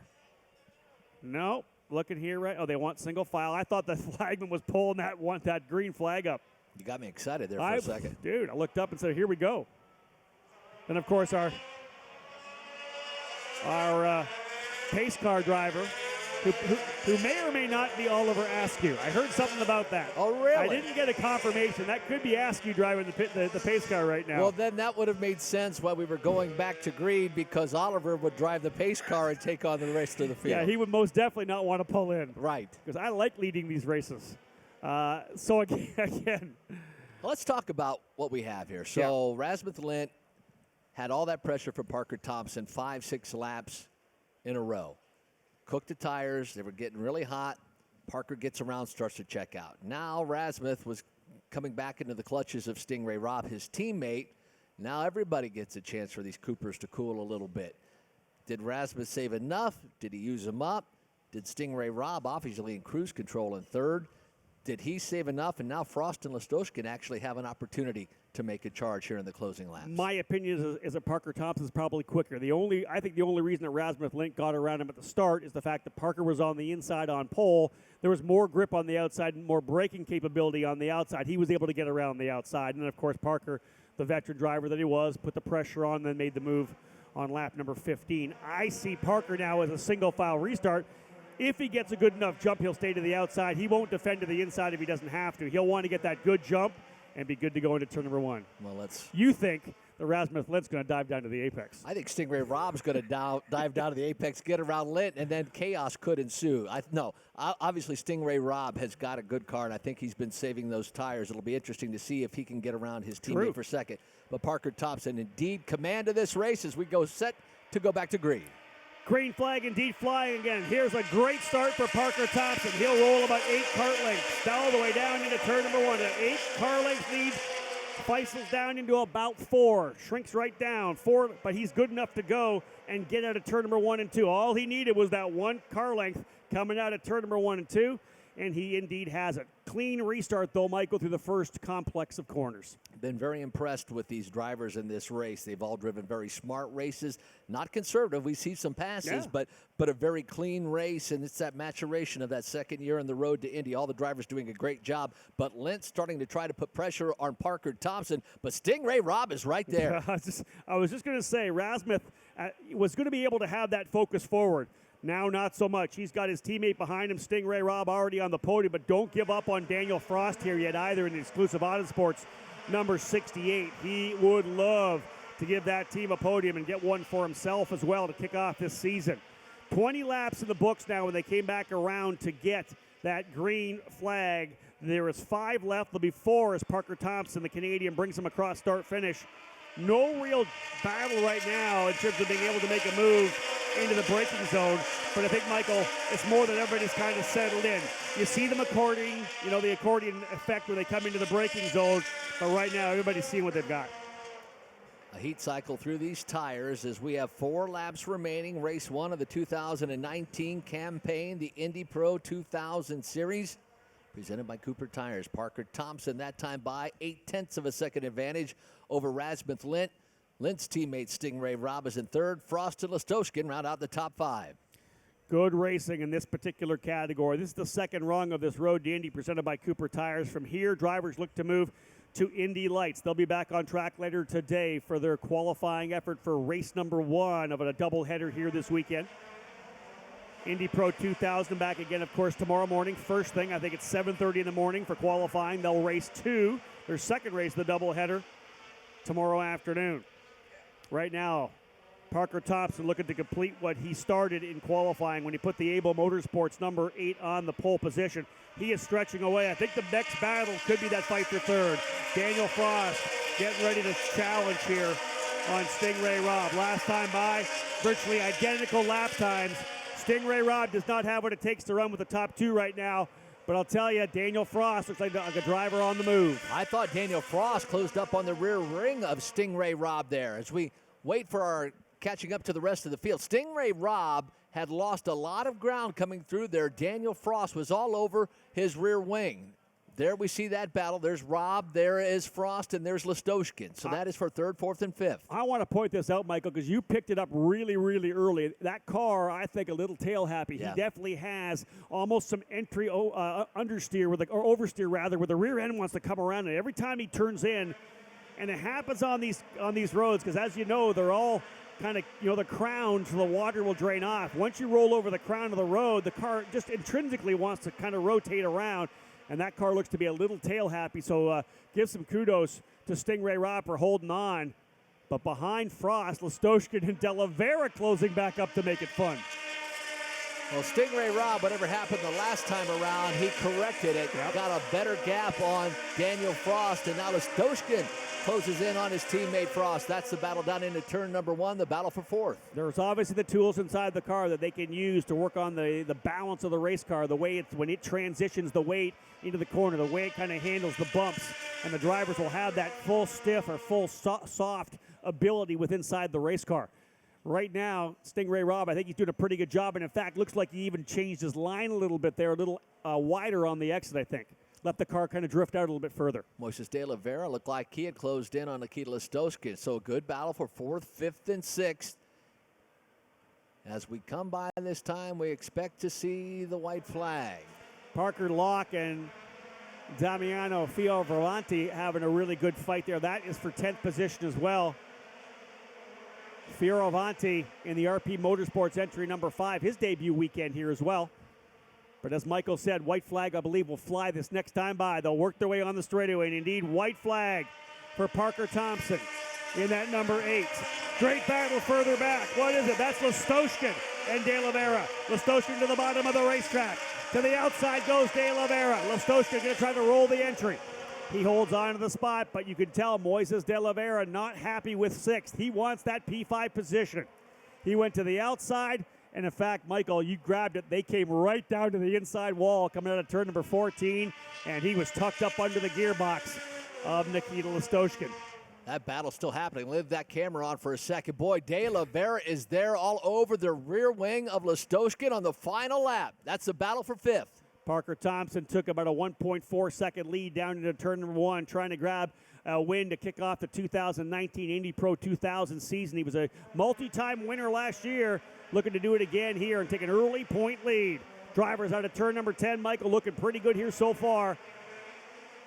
No. Looking here, right? Oh, they want single file. I thought the flagman was pulling that green flag up. You got me excited there for a second. Dude, I looked up and said, here we go. And, of course, our pace car driver, who may or may not be Oliver Askew. I heard something about that. Oh, really? I didn't get a confirmation. That could be Askew driving the pace car right now. Well, then that would have made sense while we were going back to green, because Oliver would drive the pace car and take on the rest of the field. Yeah, he would most definitely not want to pull in. Right. Because I like leading these races. So, again. Let's talk about what we have here. So, Rasmuth Lint had all that pressure for Parker Thompson, 5-6 laps in a row. Cooked the tires. They were getting really hot. Parker gets around, starts to check out. Now Rasmuth was coming back into the clutches of Stingray Robb, his teammate, Now everybody gets a chance for these Coopers to cool a little bit. Did Rasmus save enough? Did he use them up? Did Stingray Robb, obviously in cruise control in third, did he save enough? And now Frost and Listoshkin actually have an opportunity to make a charge here in the closing laps. My opinion is that Parker Thompson's probably quicker. I think the only reason that Rasmus Link got around him at the start is the fact that Parker was on the inside on pole. There was more grip on the outside and more braking capability on the outside. He was able to get around the outside. And then, of course, Parker, the veteran driver that he was, put the pressure on, then made the move on lap number 15. I see Parker now as a single file restart. If he gets a good enough jump, he'll stay to the outside. He won't defend to the inside if he doesn't have to. He'll want to get that good jump and be good to go into turn number 1. Well, You think the Rasmus Lint's going to dive down to the apex? I think Stingray Robb's going to dive down to the apex, get around Lint, and then chaos could ensue. Obviously Stingray Robb has got a good car, and I think he's been saving those tires. It'll be interesting to see if he can get around his teammate for second. But Parker Thompson, indeed, command of this race as we go set to go back to green. Green flag indeed flying again. Here's a great start for Parker Thompson. He'll roll about 8 kart lengths all the way down into turn number 1. An 8 car length lead feisels down into about 4. Shrinks right down. 4, but he's good enough to go and get out of turn number 1 and 2. All he needed was that 1 car length coming out of turn number 1 and 2. And he indeed has it. Clean restart, though, Michael, through the first complex of corners. Been very impressed with these drivers in this race. They've all driven very smart races, not conservative. We see some passes, but a very clean race, and it's that maturation of that second year on the road to Indy. All the drivers doing a great job, but Lentz starting to try to put pressure on Parker Thompson, but Stingray Robb is right there. I was just going to say, Rasmuth was going to be able to have that focus forward. Now not so much. He's got his teammate behind him, Stingray Robb, already on the podium, but don't give up on Daniel Frost here yet either in the exclusive Autosports number 68. He would love to give that team a podium and get one for himself as well to kick off this season. 20 laps in the books now when they came back around to get that green flag. There is 5 left. There'll be 4 as Parker Thompson, the Canadian, brings him across start-finish. No real battle right now in terms of being able to make a move into the braking zone. But I think, Michael, it's more that everybody's kind of settled in. You see them according, the accordion effect when they come into the braking zone. But right now, everybody's seeing what they've got. A heat cycle through these tires as we have 4 laps remaining. Race 1 of the 2019 campaign, the Indy Pro 2000 Series, presented by Cooper Tires. Parker Thompson that time by 0.8 of a second advantage over Rasmus Lint. Lint's teammate Stingray Robb is in third. Frost and Listoshkin round out the top 5. Good racing in this particular category. This is the second rung of this Road to Indy presented by Cooper Tires. From here, drivers look to move to Indy Lights. They'll be back on track later today for their qualifying effort for race number 1 of a doubleheader here this weekend. Indy Pro 2000 back again, of course, tomorrow morning. First thing, I think it's 7:30 in the morning for qualifying. They'll race 2, their second race of the doubleheader, tomorrow afternoon. Right now, Parker Thompson looking to complete what he started in qualifying when he put the ABEL Motorsports number 8 on the pole position. He is stretching away. I think the next battle could be that fight for third. Daniel Frost getting ready to challenge here on Stingray Robb. Last time by, virtually identical lap times. Stingray Robb does not have what it takes to run with the top 2 right now. But I'll tell you, Daniel Frost looks like a driver on the move. I thought Daniel Frost closed up on the rear ring of Stingray Robb there as we wait for our catching up to the rest of the field. Stingray Robb had lost a lot of ground coming through there. Daniel Frost was all over his rear wing. There we see that battle. There's Robb, there is Frost, and there's Listoshkin. So that is for third, fourth, and fifth. I want to point this out, Michael, because you picked it up really, really early. That car, I think, a little tail happy. Yeah. He definitely has almost some entry understeer or oversteer rather, where the rear end wants to come around, and every time he turns in, and it happens on these roads, because as you know, they're all kind of, the crown, so the water will drain off. Once you roll over the crown of the road, the car just intrinsically wants to kind of rotate around. And that car looks to be a little tail happy, so give some kudos to Stingray Robb for holding on. But behind Frost, Listoshkin and De La Vera closing back up to make it fun. Well, Stingray Robb, whatever happened the last time around, he corrected it. Yep. Got a better gap on Daniel Frost, and now Listoshkin closes in on his teammate Frost. That's the battle down into turn number 1, the battle for fourth. There's obviously the tools inside the car that they can use to work on the balance of the race car, the way when it transitions the weight into the corner, the way it kind of handles the bumps and the drivers will have that full stiff or full soft ability with inside the race car. Right now, Stingray Robb, I think he's doing a pretty good job, and in fact, looks like he even changed his line a little bit there, a little wider on the exit, I think. Let the car kind of drift out a little bit further. Moises de Oliveira looked like he had closed in on Nikita Listowski. So a good battle for 4th, 5th, and 6th. As we come by this time, we expect to see the white flag. Parker Locke and Damiano FIORAVANTI having a really good fight there. That is for 10th position as well. FIORAVANTI in the RP Motorsports entry number 5, his debut weekend here as well. But as Michael said, white flag, I believe, will fly this next time by. They'll work their way on the straightaway, and indeed, white flag for Parker Thompson in that number 8. Great battle further back. What is it? That's Listowski and De Oliveira. Listowski to the bottom of the racetrack. To the outside goes De Oliveira. Listowski going to try to roll the entry. He holds on to the spot, but you can tell Moises de Oliveira not happy with 6th. He wants that P5 position. He went to the outside, and in fact, Michael, you grabbed it. They came right down to the inside wall coming out of turn number 14, and he was tucked up under the gearbox of Nikita Listowski. That battle's still happening. Leave that camera on for a second. Boy, De Oliveira is there all over the rear wing of Listowski on the final lap. That's the battle for 5th. Parker Thompson took about a 1.4 second lead down into turn number 1, trying to grab a win to kick off the 2019 Indy Pro 2000 season. He was a multi-time winner last year, looking to do it again here and take an early point lead. Drivers out of turn number 10. Michael looking pretty good here so far.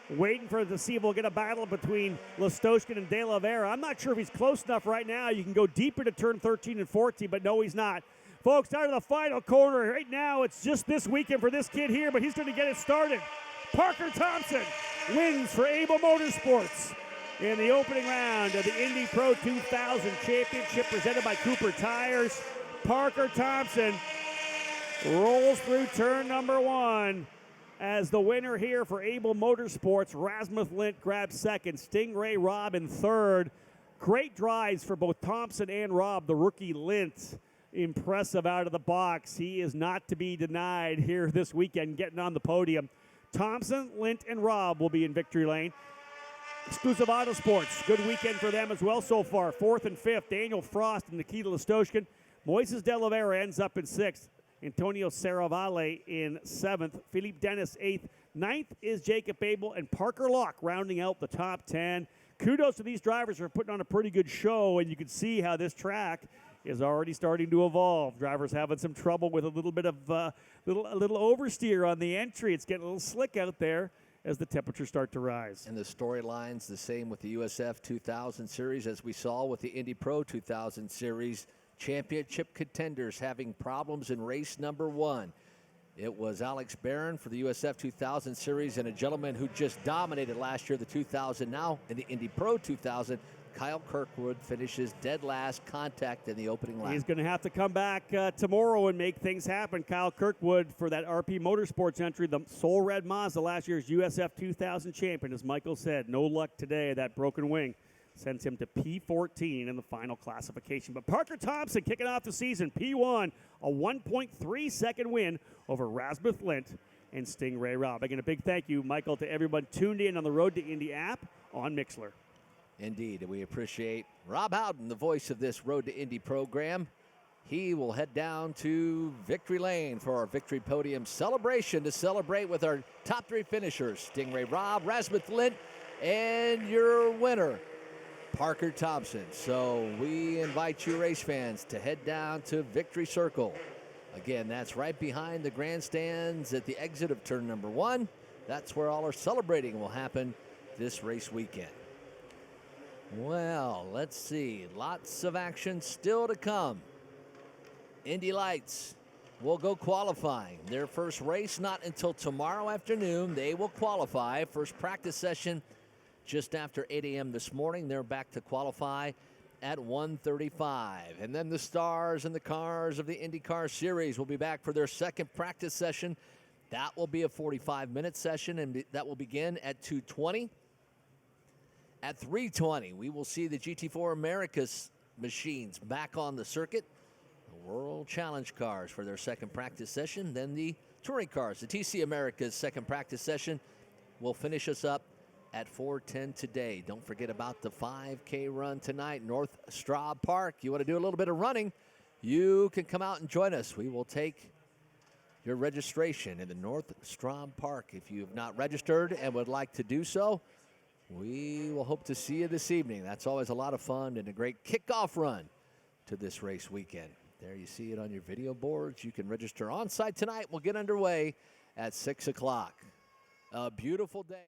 Waiting for to see if we'll get a battle between Listowski and De Oliveira. I'm not sure if he's close enough right now. You can go deeper to turn 13 and 14, but no, he's not. Folks, out of the final corner. Right now, it's just this weekend for this kid here, but he's going to get it started. Parker Thompson wins for ABEL Motorsports in the opening round of the Indy Pro 2000 Championship presented by Cooper Tires. Parker Thompson rolls through turn number 1 as the winner here for ABEL Motorsports. Rasmus Lint grabs 2nd, Stingray Robb in 3rd. Great drives for both Thompson and Robb, the rookie Lint. Impressive out of the box. He is not to be denied here this weekend, getting on the podium. Thompson, Lint, and Robb will be in victory lane. Exclusive Autosports, good weekend for them as well so far. 4th and 5th, Daniel Frost and Nikita Listowski. Moises de Oliveira ends up in 6th. Antonio Serravalle in 7th. Philippe Dennis 8th. 9th is Jacob Abel and Parker Locke rounding out the top 10. Kudos to these drivers for putting on a pretty good show, and you can see how this track is already starting to evolve. Drivers having some trouble with a little bit of a little oversteer on the entry. It's getting a little slick out there as the temperatures start to rise. And the storyline's the same with the USF2000 series as we saw with the Indy Pro 2000 series. Championship contenders having problems in race number 1. It was Alex Barron for the USF2000 series and a gentleman who just dominated last year, the 2000, now in the Indy Pro 2000. Kyle Kirkwood finishes dead last, contact in the opening lap. He's going to have to come back tomorrow and make things happen. Kyle Kirkwood for that RP Motorsports entry, the Soul Red Mazda, last year's USF2000 champion. As Michael said, no luck today. That broken wing sends him to P14 in the final classification. But Parker Thompson kicking off the season, P1, a 1.3 second win over Rasmus Lint and Stingray Robb. Again, a big thank you, Michael, to everyone tuned in on the Road to Indy app on Mixlr. Indeed, we appreciate Rob Howden, the voice of this Road to Indy program. He will head down to Victory Lane for our Victory Podium celebration to celebrate with our top 3 finishers, Stingray Robb, Rasmus Lint, and your winner, Parker Thompson. So we invite you race fans to head down to Victory Circle. Again, that's right behind the grandstands at the exit of turn number 1. That's where all our celebrating will happen this race weekend. Well, let's see. Lots of action still to come. Indy Lights will go qualifying. Their first race not until tomorrow afternoon. They will qualify. First practice session just after 8 a.m. this morning. They're back to qualify at 1:35. And then the stars and the cars of the IndyCar Series will be back for their second practice session. That will be a 45-minute session, and that will begin at 2:20. At 3:20, we will see the GT4 Americas machines back on the circuit. The World Challenge cars for their second practice session. Then the touring cars, the TC Americas second practice session, will finish us up at 4:10 today. Don't forget about the 5K run tonight, North Straub Park. You want to do a little bit of running, you can come out and join us. We will take your registration in the North Straub Park. If you have not registered and would like to do so, we will hope to see you this evening. That's always a lot of fun and a great kickoff run to this race weekend. There you see it on your video boards. You can register on site tonight. We'll get underway at 6 o'clock. A beautiful day.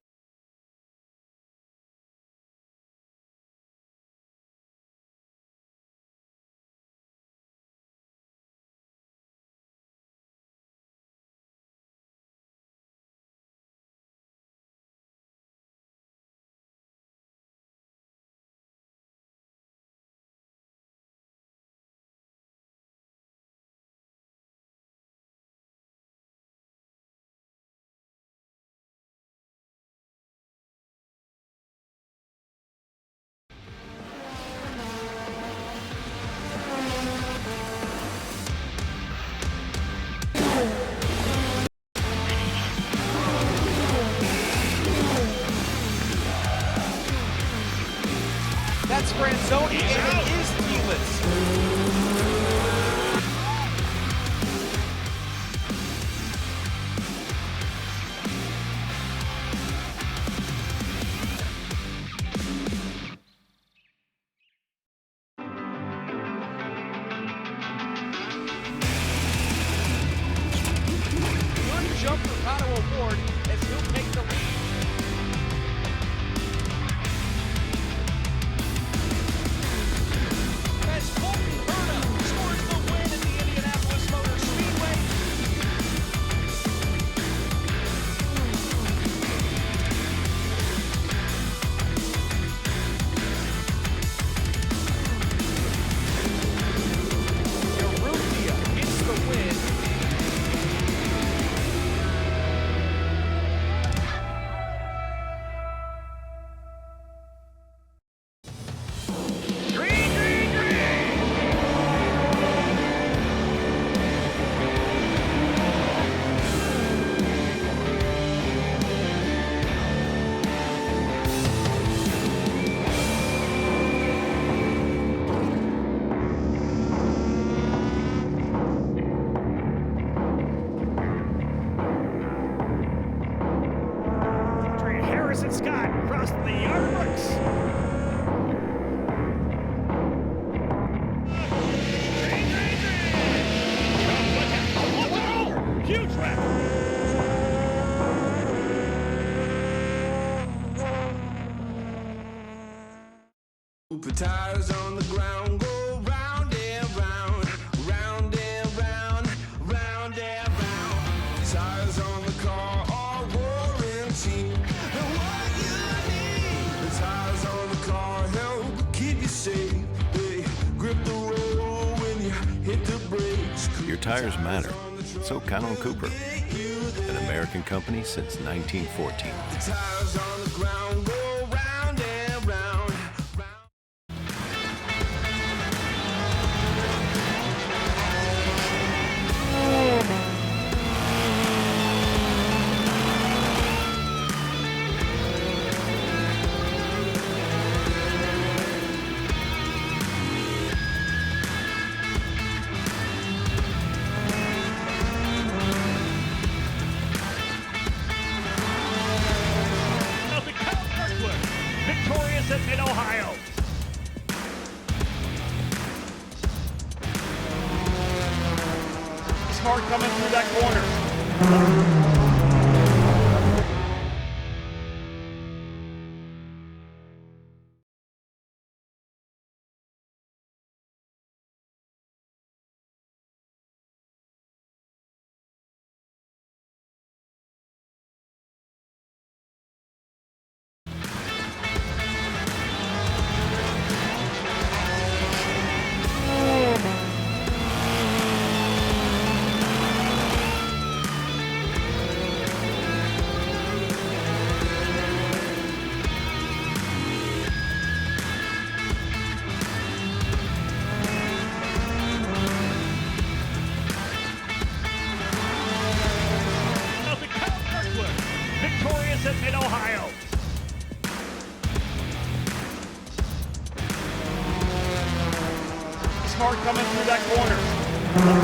That's Franzoni, and it is Thielens. Good jump for Pato Award as he'll take the lead. As Colton Herta scores the win at the Indianapolis Motor Speedway. Urrutia gets the win. Green, green, green! Featuring Harrison Scott crossing the yard marks. Huge wreck. Put tires on the ground, go round and round, round and round, round and round. Tires on the car are warranty. And what you need, the tires on the car help keep you safe. They grip the road when you hit the brakes. Your tires matter. So count on Cooper, an American company since 1914. The tires on the ground go round and round, round. Nothing. Kyle Kirkwood, victorious at Mid-Ohio. Smart coming through that corner. Good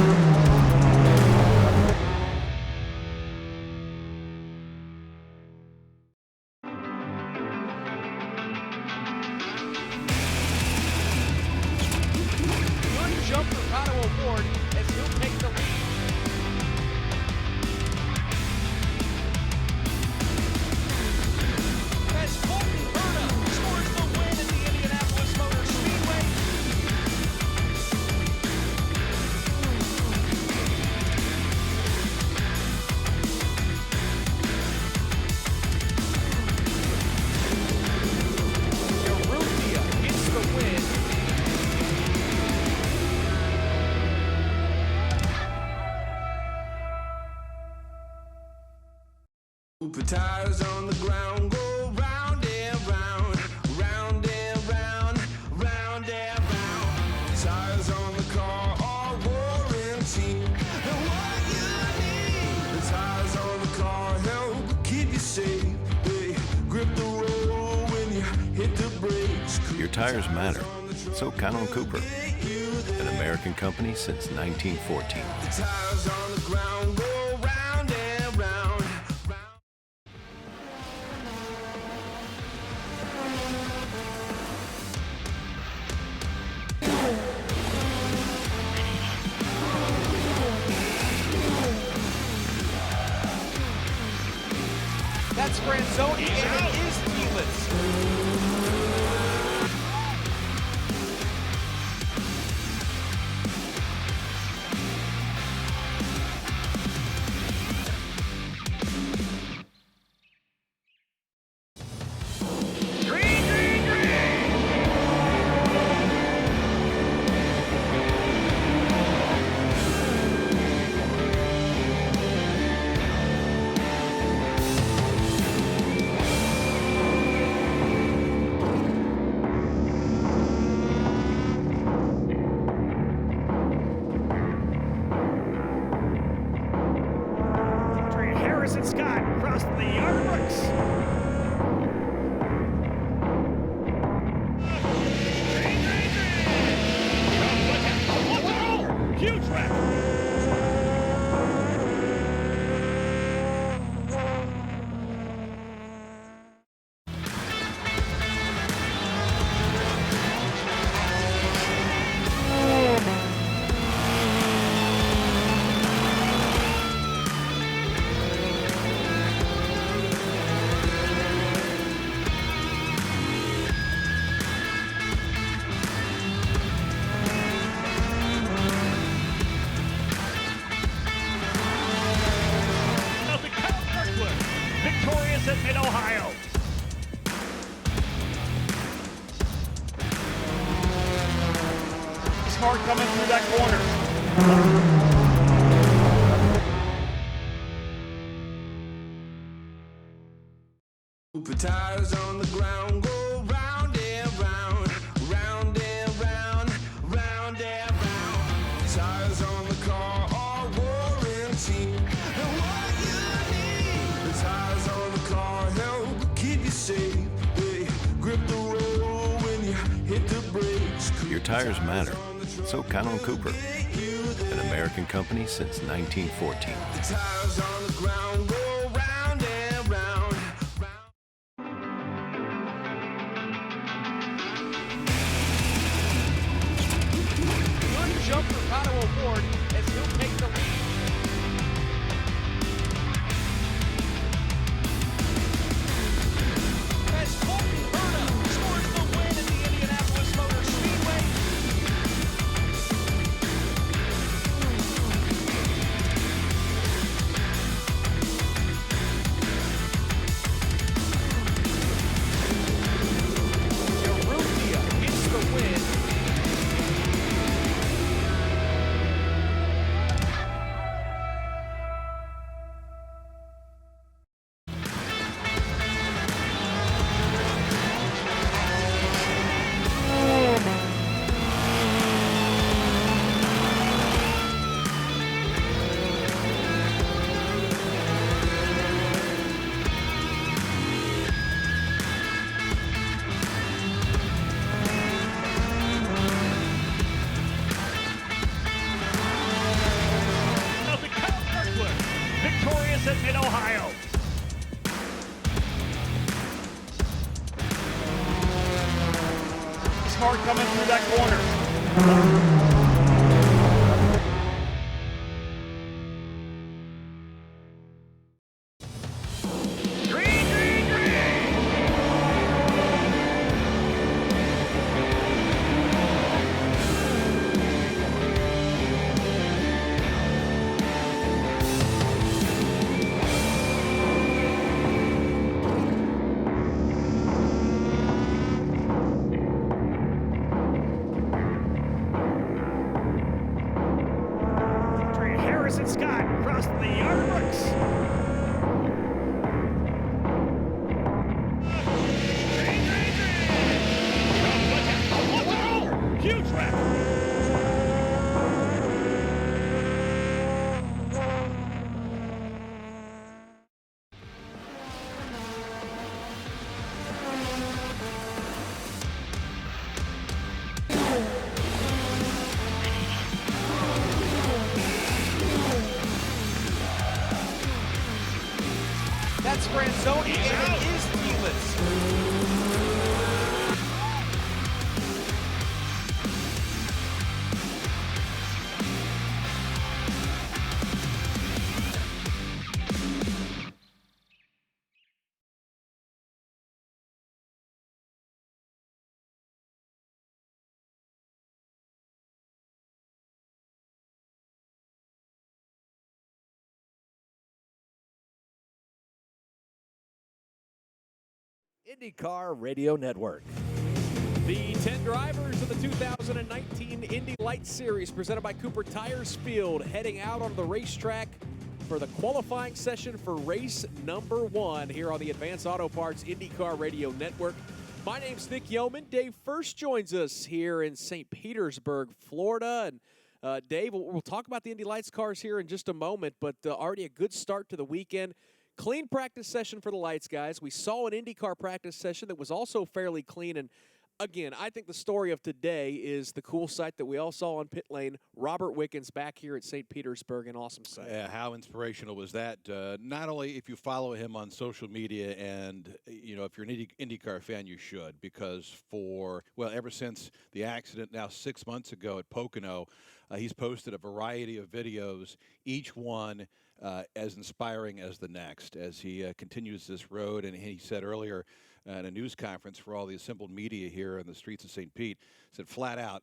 jumper Pato Award as he'll take the lead. As Colton Herta scores the win at the Indianapolis Motor Speedway. Urrutia gets the win. Put tires on the ground, go round and round, round and round, round and round. Tires on the car are warranty. And what you need, the tires on the car help keep you safe. They grip the road when you hit the brakes. Your tires matter. So count on Cooper, an American company since 1914. The tires on the ground go round and round. That's Franzoni, and it is Thielens. Green, green, green! Harrison Scott crossing the yard bricks. Huge wreck. Nothing. Kyle Kirkwood, victorious at Mid-Ohio. Smart coming through that corner. Put tires on the ground, go round and round, round and round, round and round. Tires on the car are warranty. And what you need, the tires on the car help keep you safe. They grip the road when you hit the brakes. Your tires matter. So count on Cooper, an American company since 1914. The tires on the ground go round and round. Good jumper Pato Award as he'll take the lead. As Colton Herta scores the win at the Indianapolis Motor Speedway. Race at Mid-Ohio. Smart coming through that corner. Green, green, green! Harrison Scott across the yard bricks. Huge wreck. That's Franzoni, and it is Telis. IndyCar Radio Network. The 10 drivers of the 2019 Indy Lights Series presented by Cooper Tires Field heading out on the racetrack for the qualifying session for race number 1 here on the Advanced Auto Parts IndyCar Radio Network. My name's Nick Yeoman. Dave First joins us here in St. Petersburg, Florida. And Dave, we'll talk about the Indy Lights cars here in just a moment, but already a good start to the weekend. Clean practice session for the Lights guys. We saw an IndyCar practice session that was also fairly clean. And again, I think the story of today is the cool sight that we all saw on pit lane. Robert Wickens back here at St. Petersburg, an awesome sight. Yeah, how inspirational was that? Not only if you follow him on social media and, you know, if you're an IndyCar fan, you should, because ever since the accident now 6 months ago at Pocono, he's posted a variety of videos, each one as inspiring as the next, as he continues this road. And he said earlier at a news conference for all the assembled media here in the streets of St. Pete, said flat out,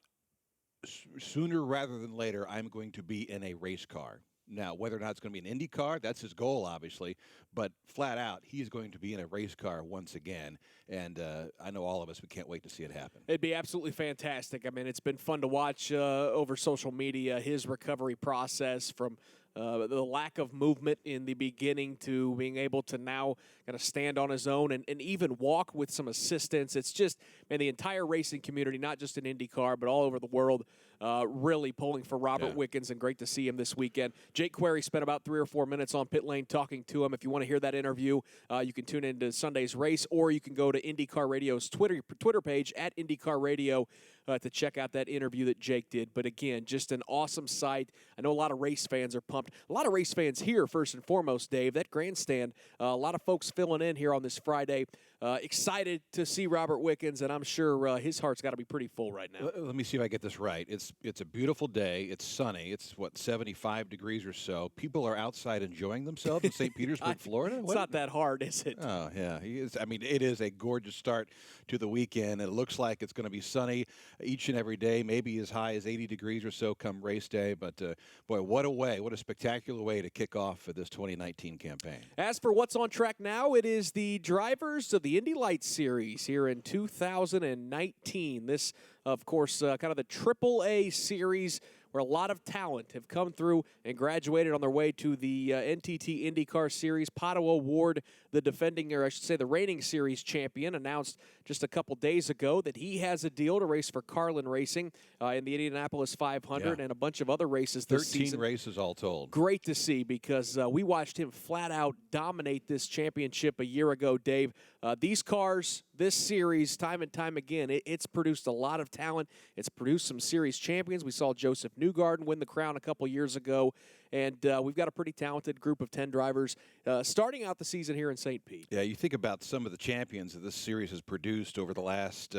sooner rather than later, I'm going to be in a race car. Now, whether or not it's going to be an Indy car, that's his goal, obviously. But flat out, he's going to be in a race car once again. And I know all of us, we can't wait to see it happen. It'd be absolutely fantastic. I mean, it's been fun to watch over social media, his recovery process from the lack of movement in the beginning to being able to now kind of stand on his own and even walk with some assistance. It's just, man, the entire racing community, not just in IndyCar, but all over the world, really pulling for Robert Wickens, and great to see him this weekend. Jake Query spent about 3 or 4 minutes on pit lane talking to him. If you want to hear that interview, you can tune into Sunday's race, or you can go to IndyCar Radio's Twitter page at IndyCar Radio to check out that interview that Jake did. But again, just an awesome sight. I know a lot of race fans are pumped. A lot of race fans here, first and foremost, Dave. That grandstand, a lot of folks filling in here on this Friday. Excited to see Robert Wickens, and I'm sure his heart's got to be pretty full right now. Let me see if I get this right. It's a beautiful day. It's sunny. It's, 75 degrees or so. People are outside enjoying themselves in St. Petersburg, Florida? It's not that hard, is it? Oh, yeah. I mean, it is a gorgeous start to the weekend. It looks like it's going to be sunny each and every day, maybe as high as 80 degrees or so come race day. But, boy, what a spectacular way to kick off this 2019 campaign. As for what's on track now, it is the drivers of the Indy Lights Series here in 2019. This, of course, kind of the AAA series where a lot of talent have come through and graduated on their way to the NTT IndyCar Series. Pato O'Ward, the defending, or I should say the reigning series champion, announced just a couple days ago that he has a deal to race for Carlin Racing in the Indianapolis 500 and a bunch of other races this season. 13 races all told. Great to see, because we watched him flat out dominate this championship a year ago, Dave. These cars, this series, time and time again, it's produced a lot of talent. It's produced some series champions. We saw Joseph Newgarden win the crown a couple years ago. And we've got a pretty talented group of 10 drivers starting out the season here in St. Pete. Yeah, you think about some of the champions that this series has produced over the last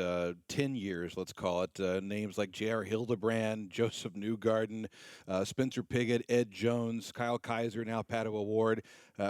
10 years, let's call it. Names like J.R. Hildebrand, Joseph Newgarden, Spencer Pigot, Ed Jones, Kyle Kaiser, now Pato Award.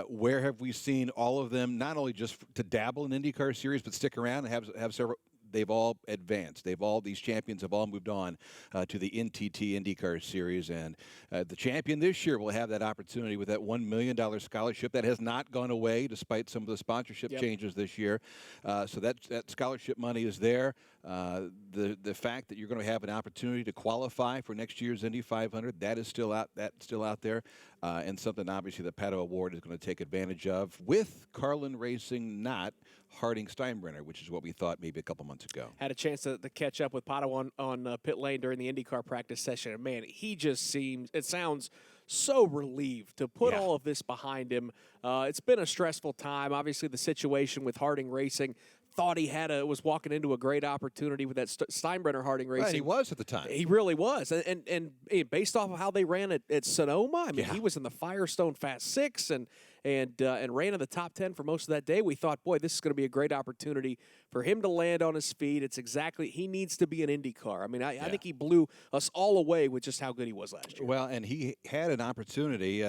Where have we seen all of them, not only just to dabble in IndyCar series, but stick around and have several? They've all advanced. These champions have all moved on to the NTT IndyCar Series. And the champion this year will have that opportunity with that $1 million scholarship that has not gone away despite some of the sponsorship changes this year. So that scholarship money is there. The fact that you're going to have an opportunity to qualify for next year's Indy 500, that's still out there. And something obviously that Pato Award is going to take advantage of with Carlin Racing, not Harding Steinbrenner, which is what we thought maybe a couple months ago. Had a chance to catch up with Pato on pit lane during the IndyCar practice session. And, man, he just sounds so relieved to put all of this behind him. It's been a stressful time. Obviously, the situation with Harding Racing, thought he was walking into a great opportunity with that Steinbrenner Harding Racing. Right, he was at the time. He really was. And based off of how they ran at Sonoma, I mean, he was in the Firestone Fast 6 and ran in the top 10 for most of that day. We thought, boy, this is going to be a great opportunity for him to land on his feet. It's exactly, he needs to be an IndyCar. I mean, I think he blew us all away with just how good he was last year. Well, and he had an opportunity,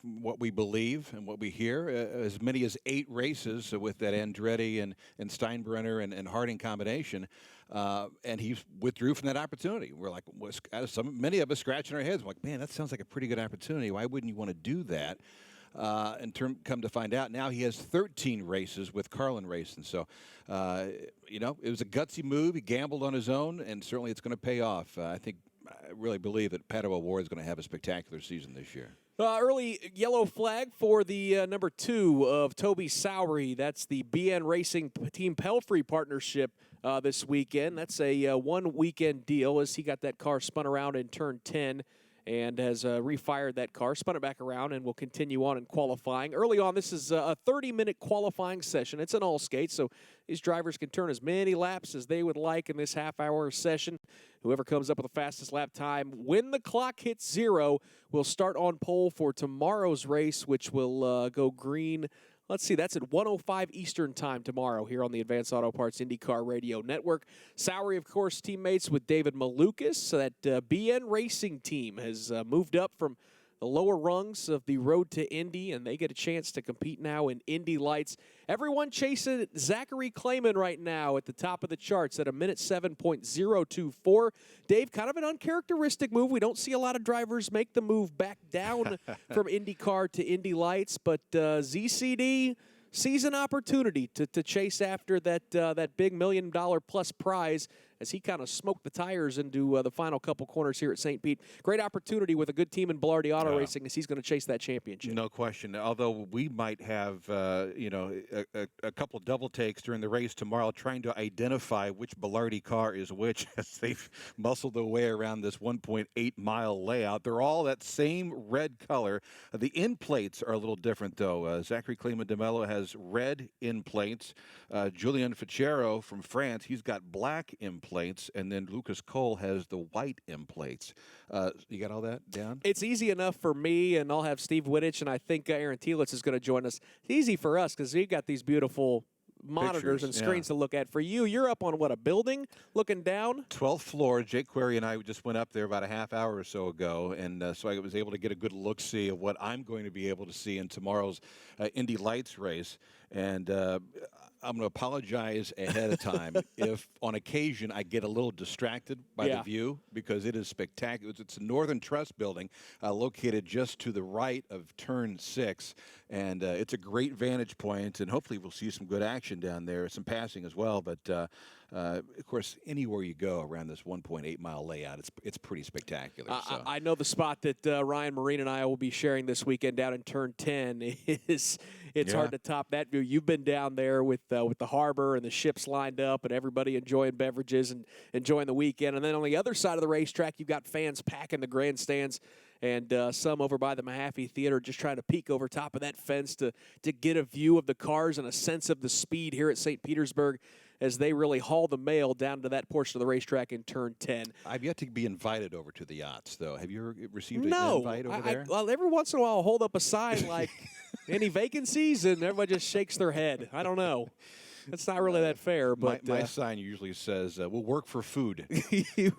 what we believe and what we hear, as many as 8 races with that Andretti and Steinbrenner and Harding combination. And he withdrew from that opportunity. We're like, many of us scratching our heads. We're like, man, that sounds like a pretty good opportunity. Why wouldn't you want to do that? Come to find out, now he has 13 races with Carlin Racing. So, it was a gutsy move. He gambled on his own, and certainly it's going to pay off. I really believe that Pato Award is going to have a spectacular season this year. Early yellow flag for the number 2 of Toby Sowery. That's the BN Racing Team Pelfrey partnership this weekend. That's a one-weekend deal as he got that car spun around in turn 10 and has refired that car, spun it back around, and will continue on in qualifying. Early on, this is a 30-minute qualifying session. It's an all-skate, so these drivers can turn as many laps as they would like in this half-hour session. Whoever comes up with the fastest lap time, when the clock hits 0, will start on pole for tomorrow's race, which will go green. Let's see, that's at 1:05 Eastern Time tomorrow here on the Advanced Auto Parts IndyCar Radio Network. Sowery, of course, teammates with David Malukas. That BN Racing team has moved up from the lower rungs of the road to Indy, and they get a chance to compete now in Indy Lights. Everyone chasing Zachary Clayman right now at the top of the charts at a minute 7.024. Dave, kind of an uncharacteristic move. We don't see a lot of drivers make the move back down from IndyCar to Indy Lights, but ZCD sees an opportunity to chase after that big $1 million plus prize as he kind of smoked the tires into the final couple corners here at St. Pete. Great opportunity with a good team in Bilardi Auto Racing as he's going to chase that championship. No question. Although we might have, a couple double takes during the race tomorrow trying to identify which Bilardi car is which as they've muscled their way around this 1.8-mile layout. They're all that same red color. The end plates are a little different, though. Zachary Clayman de Mello has red end plates. Julien Ficero from France, he's got black end plates, and then Lucas Cole has the white end plates. You got all that down? It's easy enough for me, and I'll have Steve Wittich, and I think Aaron Telitz is going to join us. It's easy for us because we've got these beautiful monitors and screens to look at. For you, you're up on, a building looking down? 12th floor. Jake Query and I just went up there about a half hour or so ago, and so I was able to get a good look-see of what I'm going to be able to see in tomorrow's Indy Lights race. And I'm going to apologize ahead of time if on occasion I get a little distracted by the view, because it is spectacular. It's a Northern Trust building located just to the right of turn 6, and it's a great vantage point, and hopefully we'll see some good action down there, some passing as well. But of course, anywhere you go around this 1.8-mile layout, it's pretty spectacular. I know the spot that Ryan Marine and I will be sharing this weekend down in turn 10 is hard to top that view. You've been down there with the harbor and the ships lined up and everybody enjoying beverages and enjoying the weekend. And then on the other side of the racetrack, you've got fans packing the grandstands and some over by the Mahaffey Theater just trying to peek over top of that fence to get a view of the cars and a sense of the speed here at St. Petersburg. as they really haul the mail down to that portion of the racetrack in turn 10. I've yet to be invited over to the yachts, though. Have you received an No. invite over there? Well, every once in a while I'll hold up a sign like, any vacancies? And everybody just shakes their head. I don't know. It's not really that fair, but my sign usually says, we'll work for food. We'd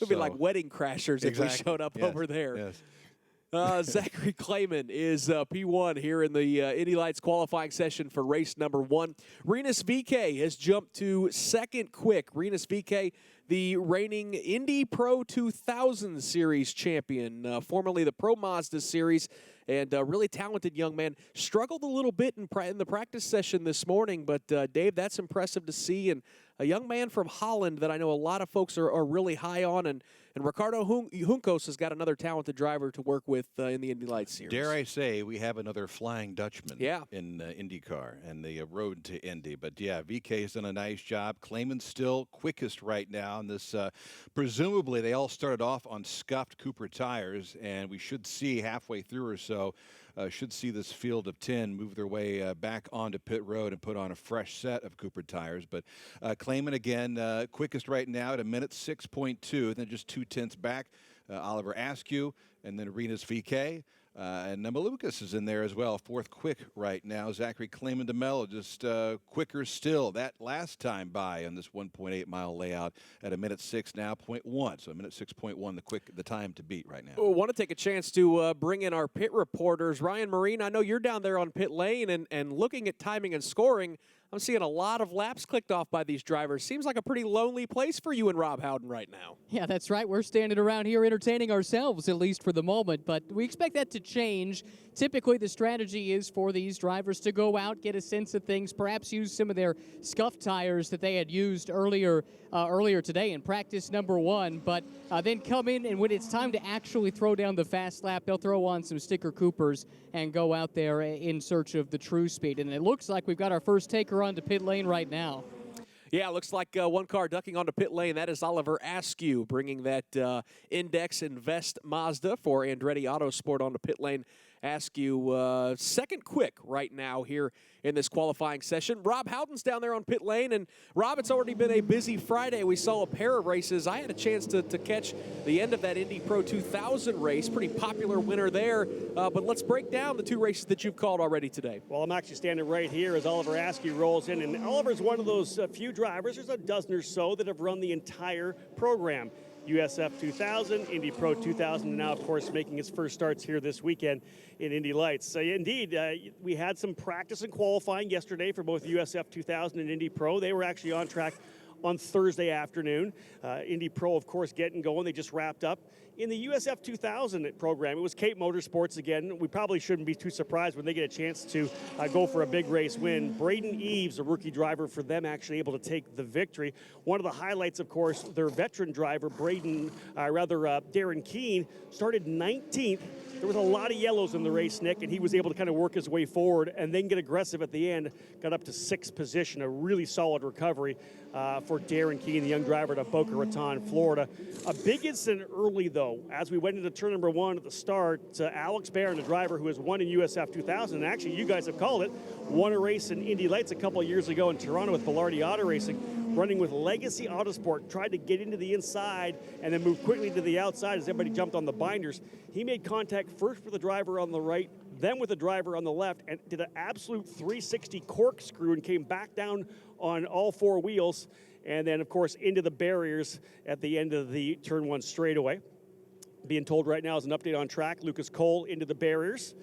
be like wedding crashers if we showed up Yes. over there. Yes. Zachary Clayman is P1 here in the Indy Lights qualifying session for race number 1. Rinus VeeKay has jumped to second quick. Rinus VeeKay, the reigning Indy Pro 2000 Series champion, formerly the Pro Mazda Series, and a really talented young man. Struggled a little bit in the practice session this morning, but Dave, that's impressive to see. And a young man from Holland that I know a lot of folks are really high on, and Ricardo Juncos has got another talented driver to work with in the Indy Lights Series. Dare I say, we have another Flying Dutchman in IndyCar and the road to Indy. But yeah, VeeKay has done a nice job. Clayman's still quickest right now. And this, presumably, they all started off on scuffed Cooper tires, and we should see halfway through or so. Should see this field of 10 move their way back onto pit road and put on a fresh set of Cooper tires. But Clayman, again, quickest right now at 1:06.2, then just 0.2 back. Oliver Askew, and then Rinus VeeKay. And Malukas is in there as well, fourth quick right now. Zachary Clayman DeMello just quicker still. That last time by on this 1.8-mile layout at 1:06 now, 0.1. So 1:06.1, the time to beat right now. I want to take a chance to bring in our pit reporters. Ryan Marine, I know you're down there on pit lane, and looking at timing and scoring, I'm seeing a lot of laps clicked off by these drivers. Seems like a pretty lonely place for you and Rob Howden right now. Yeah, that's right. We're standing around here entertaining ourselves, at least for the moment, but we expect that to change. Typically, the strategy is for these drivers to go out, get a sense of things, perhaps use some of their scuffed tires that they had used earlier today in practice number 1, but then come in, and when it's time to actually throw down the fast lap, they'll throw on some sticker Coopers and go out there in search of the true speed. And it looks like we've got our first taker onto pit lane right now. Yeah, it looks like one car ducking onto pit lane. That is Oliver Askew bringing that Index Invest Mazda for Andretti Autosport onto pit lane. Askew second quick right now here in this qualifying session. Rob Howden's down there on pit lane, and Rob, it's already been a busy Friday. We saw a pair of races. I had a chance to catch the end of that Indy Pro 2000 race. Pretty popular winner there, but let's break down the two races that you've called already today. Well, I'm actually standing right here as Oliver Askew rolls in, and Oliver's one of those few drivers, there's a dozen or so, that have run the entire program. USF2000, Indy Pro 2000, and now, of course, making his first starts here this weekend in Indy Lights. So, indeed, we had some practice and qualifying yesterday for both USF2000 and Indy Pro. They were actually on track on Thursday afternoon. Indy Pro, of course, getting going. They just wrapped up. In the USF2000 program, it was Cape Motorsports again. We probably shouldn't be too surprised when they get a chance to go for a big race win. Braden Eves, a rookie driver for them, actually able to take the victory. One of the highlights, of course, their veteran driver, Darren Keene, started 19th. There was a lot of yellows in the race, Nick, and he was able to kind of work his way forward and then get aggressive at the end. Got up to 6th position, a really solid recovery for Darren Keene, the young driver, to Boca Raton, Florida. A big incident early, though, as we went into turn number 1 at the start. Alex Barron, the driver who has won in USF2000, and actually you guys have called it, won a race in Indy Lights a couple of years ago in Toronto with Velarde Auto Racing, running with Legacy Autosport, tried to get into the inside and then move quickly to the outside as everybody jumped on the binders. He made contact first with the driver on the right, then with the driver on the left, and did an absolute 360 corkscrew and came back down on all 4 wheels, and then, of course, into the barriers at the end of the turn 1 straightaway. Being told right now is an update on track. Lucas Cole into the barriers.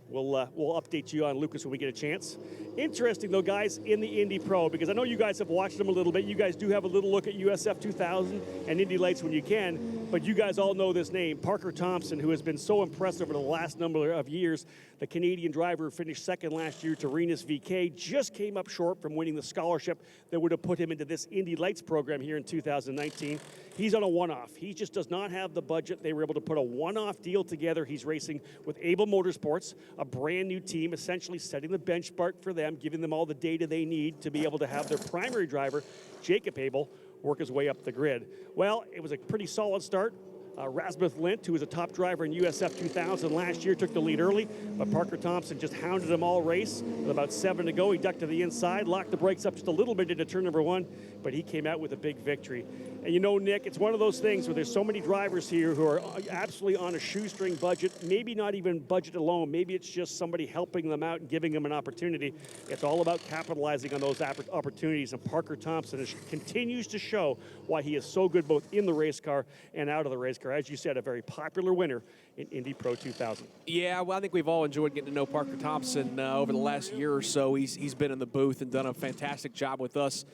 We'll update you on Lucas when we get a chance. Interesting, though, guys, in the Indy Pro, because I know you guys have watched them a little bit. You guys do have a little look at USF2000 and Indy Lights when you can, but you guys all know this name, Parker Thompson, who has been so impressive over the last number of years. The Canadian driver who finished second last year to Rinus VeeKay just came up short from winning the scholarship that would have put him into this Indy Lights program here in 2019. He's on a one-off. He just does not have the budget. They were able to put a one-off deal together. He's racing with ABEL Motorsports, a brand new team, essentially setting the benchmark for them, giving them all the data they need to be able to have their primary driver, Jacob Abel, work his way up the grid. Well, it was a pretty solid start. Rasmus Lint, who was a top driver in USF2000 last year, took the lead early, but Parker Thompson just hounded him all race. With about 7 to go, he ducked to the inside, locked the brakes up just a little bit into turn number 1, but he came out with a big victory. And you know, Nick, it's one of those things where there's so many drivers here who are absolutely on a shoestring budget, maybe not even budget alone. Maybe it's just somebody helping them out and giving them an opportunity. It's all about capitalizing on those opportunities, and Parker Thompson continues to show why he is so good both in the race car and out of the race car. As you said, a very popular winner in Indy Pro 2000. Yeah, well, I think we've all enjoyed getting to know Parker Thompson over the last year or so. He's been in the booth and done a fantastic job with us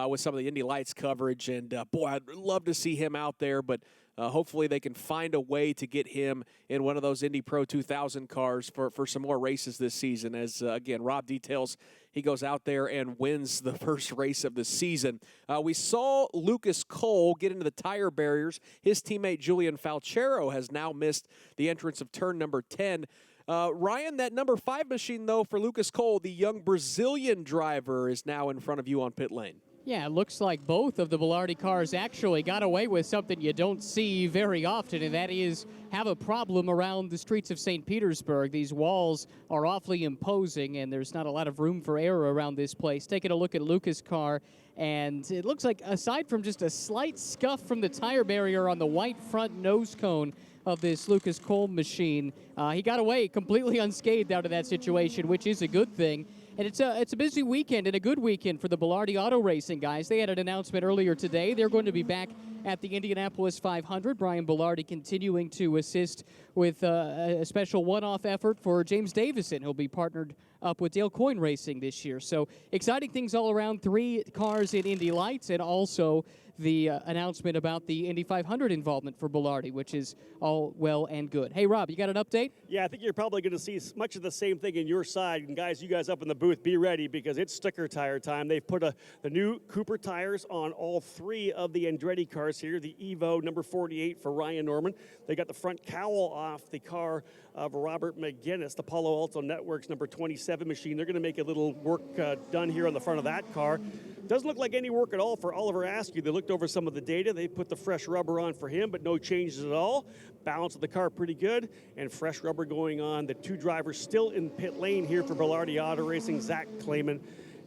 with some of the Indy Lights coverage. And, boy, I'd love to see him out there, but hopefully they can find a way to get him in one of those Indy Pro 2000 cars for some more races this season. As, again, Rob details, he goes out there and wins the first race of the season. We saw Lucas Cole get into the tire barriers. His teammate Julian Falchero has now missed the entrance of turn number 10. Ryan, that number 5 machine, though, for Lucas Cole, the young Brazilian driver, is now in front of you on pit lane. Yeah, it looks like both of the Bilardi cars actually got away with something you don't see very often, and that is have a problem around the streets of St. Petersburg. These walls are awfully imposing, and there's not a lot of room for error around this place. Taking a look at Lucas' car, and it looks like aside from just a slight scuff from the tire barrier on the white front nose cone of this Lucas Cole machine, he got away completely unscathed out of that situation, which is a good thing. And it's a busy weekend and a good weekend for the Bilardi Auto Racing guys. They had an announcement earlier today. They're going to be back at the Indianapolis 500. Brian Bilardi continuing to assist with a special one-off effort for James Davison. He'll be partnered up with Dale Coyne Racing this year. So exciting things all around. 3 cars in Indy Lights, and also the announcement about the Indy 500 involvement for Bilardi, which is all well and good. Hey, Rob, you got an update? Yeah, I think you're probably going to see much of the same thing in your side. And guys, you guys up in the booth, be ready because it's sticker tire time. They've put the new Cooper tires on all 3 of the Andretti cars here. The Evo number 48 for Ryan Norman. They got the front cowl off the car of Robert McGinnis, the Palo Alto Networks number 27 machine. They're going to make a little work done here on the front of that car. Doesn't look like any work at all for Oliver Askew. They looked over some of the data. They put the fresh rubber on for him, but no changes at all. Balance of the car pretty good, and fresh rubber going on. The 2 drivers still in pit lane here for Bilardi Auto Racing, Zach Klayman,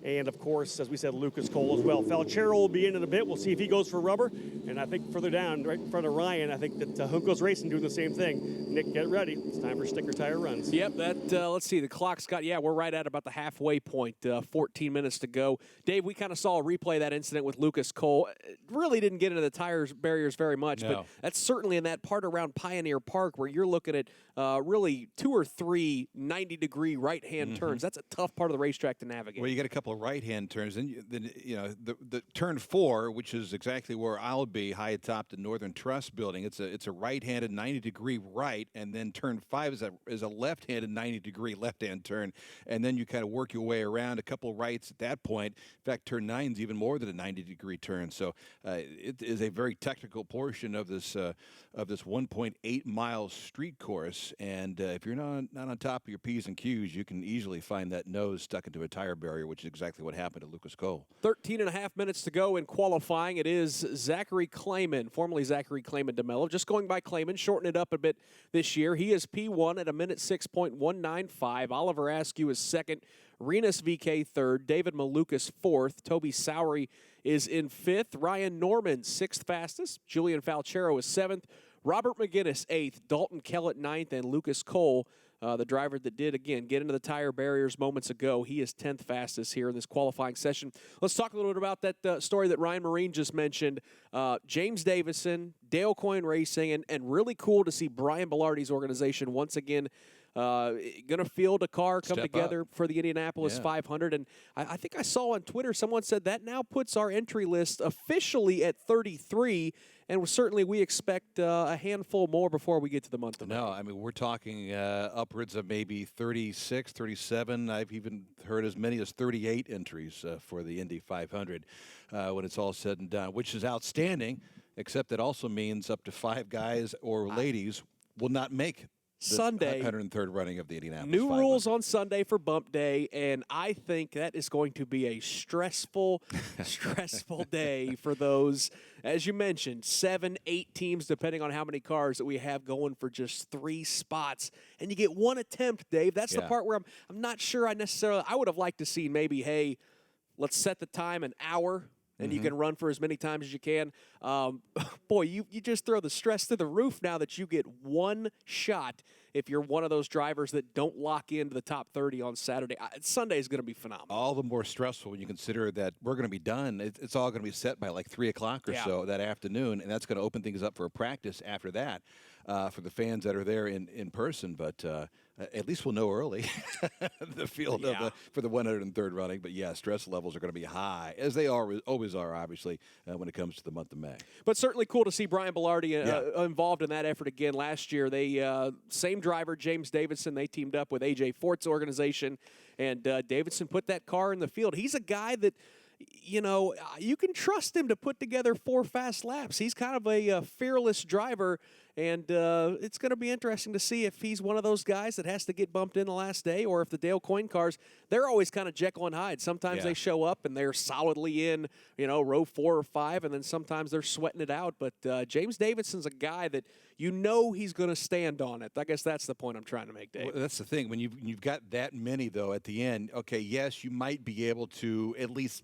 and of course, as we said, Lucas Cole as well. Falchero will be in a bit. We'll see if he goes for rubber. And I think further down, right in front of Ryan, I think that Juncos Racing doing the same thing. Nick, get ready. It's time for sticker tire runs. Yep, let's see, the clock's got, we're right at about the halfway point, 14 minutes to go. Dave, we kind of saw a replay of that incident with Lucas Cole. It really didn't get into the tires barriers very much, but that's certainly in that part around Pioneer Park where you're looking at really 2 or 3 90-degree right-hand turns. That's a tough part of the racetrack to navigate. Well, you got a couple of right-hand turns. Then the turn 4, which is exactly where I'll be, high atop the Northern Trust building. It's a right-handed 90-degree right, and then turn 5 is a left-handed 90-degree left-hand turn, and then you kind of work your way around a couple of rights at that point. In fact, turn 9 is even more than a 90-degree turn. So it is a very technical portion of this 1.8-mile street course, and if you're not on top of your P's and Q's, you can easily find that nose stuck into a tire barrier, which is exactly what happened to Lucas Cole. 13 and a half minutes to go in qualifying. It is Zachary Klayman, formerly Zachary Klayman DeMello, just going by Klayman, shorten it up a bit this year. He is P1 at a minute 6.195. Oliver Askew is second. Renus VK third. David Malukas fourth. Toby Sowery is in fifth. Ryan Norman sixth fastest. Julian Falchero is seventh. Robert McGinnis eighth. Dalton Kellett ninth. And Lucas Cole, the driver that did, again, get into the tire barriers moments ago, he is 10th fastest here in this qualifying session. Let's talk a little bit about that story that Ryan Marine just mentioned. James Davison, Dale Coyne Racing, and really cool to see Brian Bilardi's organization once again going to field a car, come together for the Indianapolis 500. And I think I saw on Twitter someone said that now puts our entry list officially at 33. And certainly we expect a handful more before we get to the month of May. No, I mean, we're talking upwards of maybe 36, 37. I've even heard as many as 38 entries for the Indy 500 when it's all said and done, which is outstanding, except that also means up to 5 guys or ladies will not make Sunday. 103rd running of the Indianapolis New 500. rules on Sunday for bump day, and I think that is going to be a stressful day for those, as you mentioned, 7, 8 teams, depending on how many cars that we have going for just 3 spots. And you get one attempt, Dave. That's the part where I'm not sure I would have liked to see maybe, hey, let's set the time an hour, and you can run for as many times as you can. Boy, you just throw the stress to the roof now that you get one shot if you're one of those drivers that don't lock into the top 30 on Saturday. Sunday is going to be phenomenal. All the more stressful when you consider that we're going to be done. It's all going to be set by like 3 o'clock or so that afternoon, and that's going to open things up for a practice after that for the fans that are there in person. But at least we'll know early the field for the 103rd running. But, yeah, stress levels are going to be high, as they always are, obviously, when it comes to the month of May. But certainly cool to see Brian Bellardi involved in that effort again last year. They same driver, James Davidson, they teamed up with A.J. Fort's organization, and Davidson put that car in the field. He's a guy that, you know, you can trust him to put together 4 fast laps. He's kind of a fearless driver, and it's going to be interesting to see if he's one of those guys that has to get bumped in the last day, or if the Dale Coyne cars, they're always kind of Jekyll and Hyde. Sometimes they show up and they're solidly in, you know, row 4 or 5, and then sometimes they're sweating it out. But James Davidson's a guy that you know he's going to stand on it. I guess that's the point I'm trying to make, Dave. Well, that's the thing. When you've got that many, though, at the end, okay, yes, you might be able to at least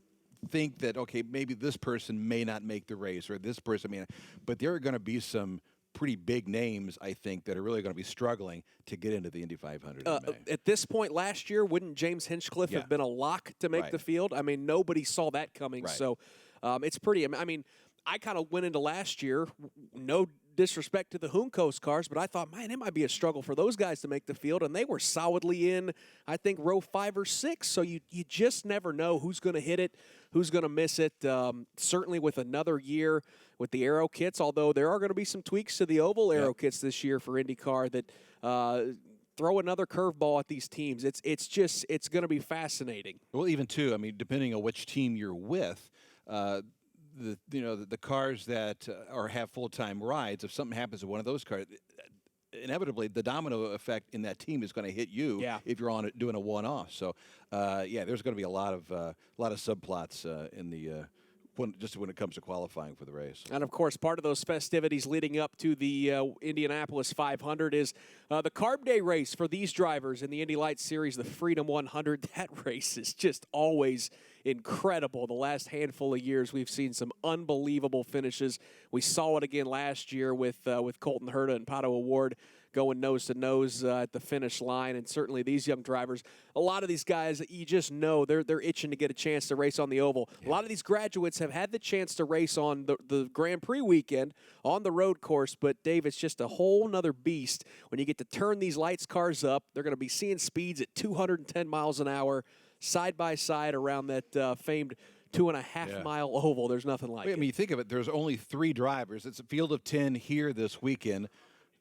think that, okay, maybe this person may not make the race, or this person may not, but there are going to be some pretty big names, I think, that are really going to be struggling to get into the Indy 500 in May. At this point last year, wouldn't James Hinchcliffe have been a lock to make the field? I mean, nobody saw that coming. So it's pretty, I mean, I kind of went into last year, no disrespect to the Juncos cars, but I thought, man, it might be a struggle for those guys to make the field, and they were solidly in, I think, row 5 or 6. So you just never know who's going to hit it, who's going to miss it. Certainly with another year with the aero kits, although there are going to be some tweaks to the oval aero kits this year for IndyCar that throw another curveball at these teams. It's going to be fascinating. Well, even too, I mean, depending on which team you're with, the cars that have full-time rides, if something happens to one of those cars, inevitably the domino effect in that team is going to hit you if you're on it doing a one-off. So, there's going to be a lot of subplots in the just when it comes to qualifying for the race. And, of course, part of those festivities leading up to the Indianapolis 500 is the Carb Day race for these drivers in the Indy Lights Series, the Freedom 100. That race is just always incredible. The last handful of years, we've seen some unbelievable finishes. We saw it again last year with Colton Herta and Pato O'Ward going nose-to-nose at the finish line. And certainly these young drivers, a lot of these guys, you just know they're itching to get a chance to race on the oval. A lot of these graduates have had the chance to race on the Grand Prix weekend on the road course, but Dave, it's just a whole nother beast when you get to turn these lights cars up. They're going to be seeing speeds at 210 miles an hour side by side around that famed 2.5-mile oval. There's nothing like it. I mean, you think of it, there's only 3 drivers. It's a field of 10 here this weekend.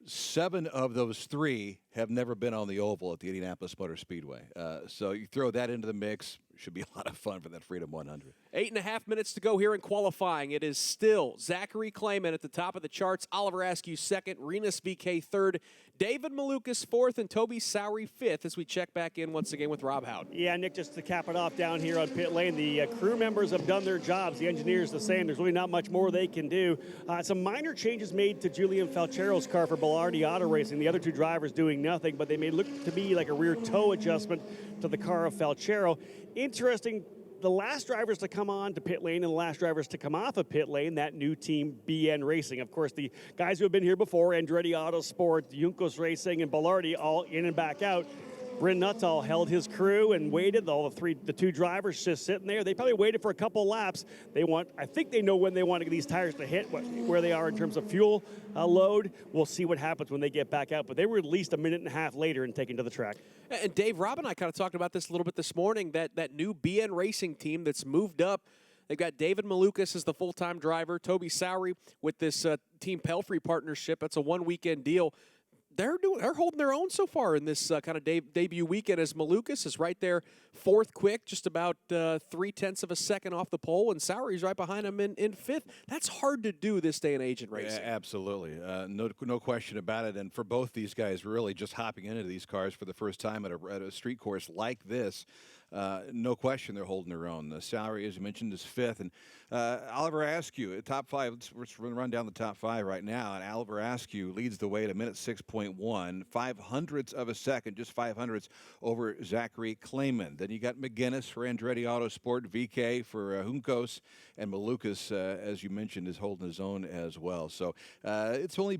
7 of those 3 have never been on the oval at the Indianapolis Motor Speedway. So you throw that into the mix, should be a lot of fun for that Freedom 100. 8.5 minutes to go here in qualifying. It is still Zachary Clayman at the top of the charts, Oliver Askew second, Renus VK third, David Malukas fourth, and Toby Sowery fifth as we check back in once again with Rob Howden. Yeah, Nick, just to cap it off down here on pit lane, the crew members have done their jobs. The engineers the same. There's really not much more they can do. Some minor changes made to Julian Falcero's car for Bellardi Auto Racing. The other 2 drivers doing nothing, but they may look to be like a rear toe adjustment to the car of Falcero. Interesting, the last drivers to come on to pit lane and the last drivers to come off of pit lane, that new team, BN Racing. Of course, the guys who have been here before, Andretti Autosport, Juncos Racing, and Bellardi, all in and back out. Bryn Nuttall held his crew and waited. The 2 drivers just sitting there. They probably waited for a couple laps. I think they know when they want these tires to hit, where they are in terms of fuel load. We'll see what happens when they get back out. But they were at least a minute and a half later and taken to the track. And Dave, Rob and I kind of talked about this a little bit this morning, that new BN Racing team that's moved up. They've got David Malukas as the full-time driver, Toby Sowery with this Team Pelfrey partnership. That's a 1-weekend deal. they're holding their own so far in this kind of debut weekend, as Malukas is right there, fourth quick, just about 0.3 of a second off the pole, and Sowery's right behind him in fifth. That's hard to do this day and age in racing. Yeah, absolutely. No question about it. And for both these guys really just hopping into these cars for the first time at a street course like this, no question they're holding their own. The Sowery, as you mentioned, is fifth. And Oliver Askew, top five, let's run down the top five right now. And Oliver Askew leads the way at a minute 6.1, 0.05 of a second, just 0.05 over Zachary Clayman. Then you got McGinnis for Andretti Autosport, VK for Juncos, and Malukas, as you mentioned, is holding his own as well. So they've only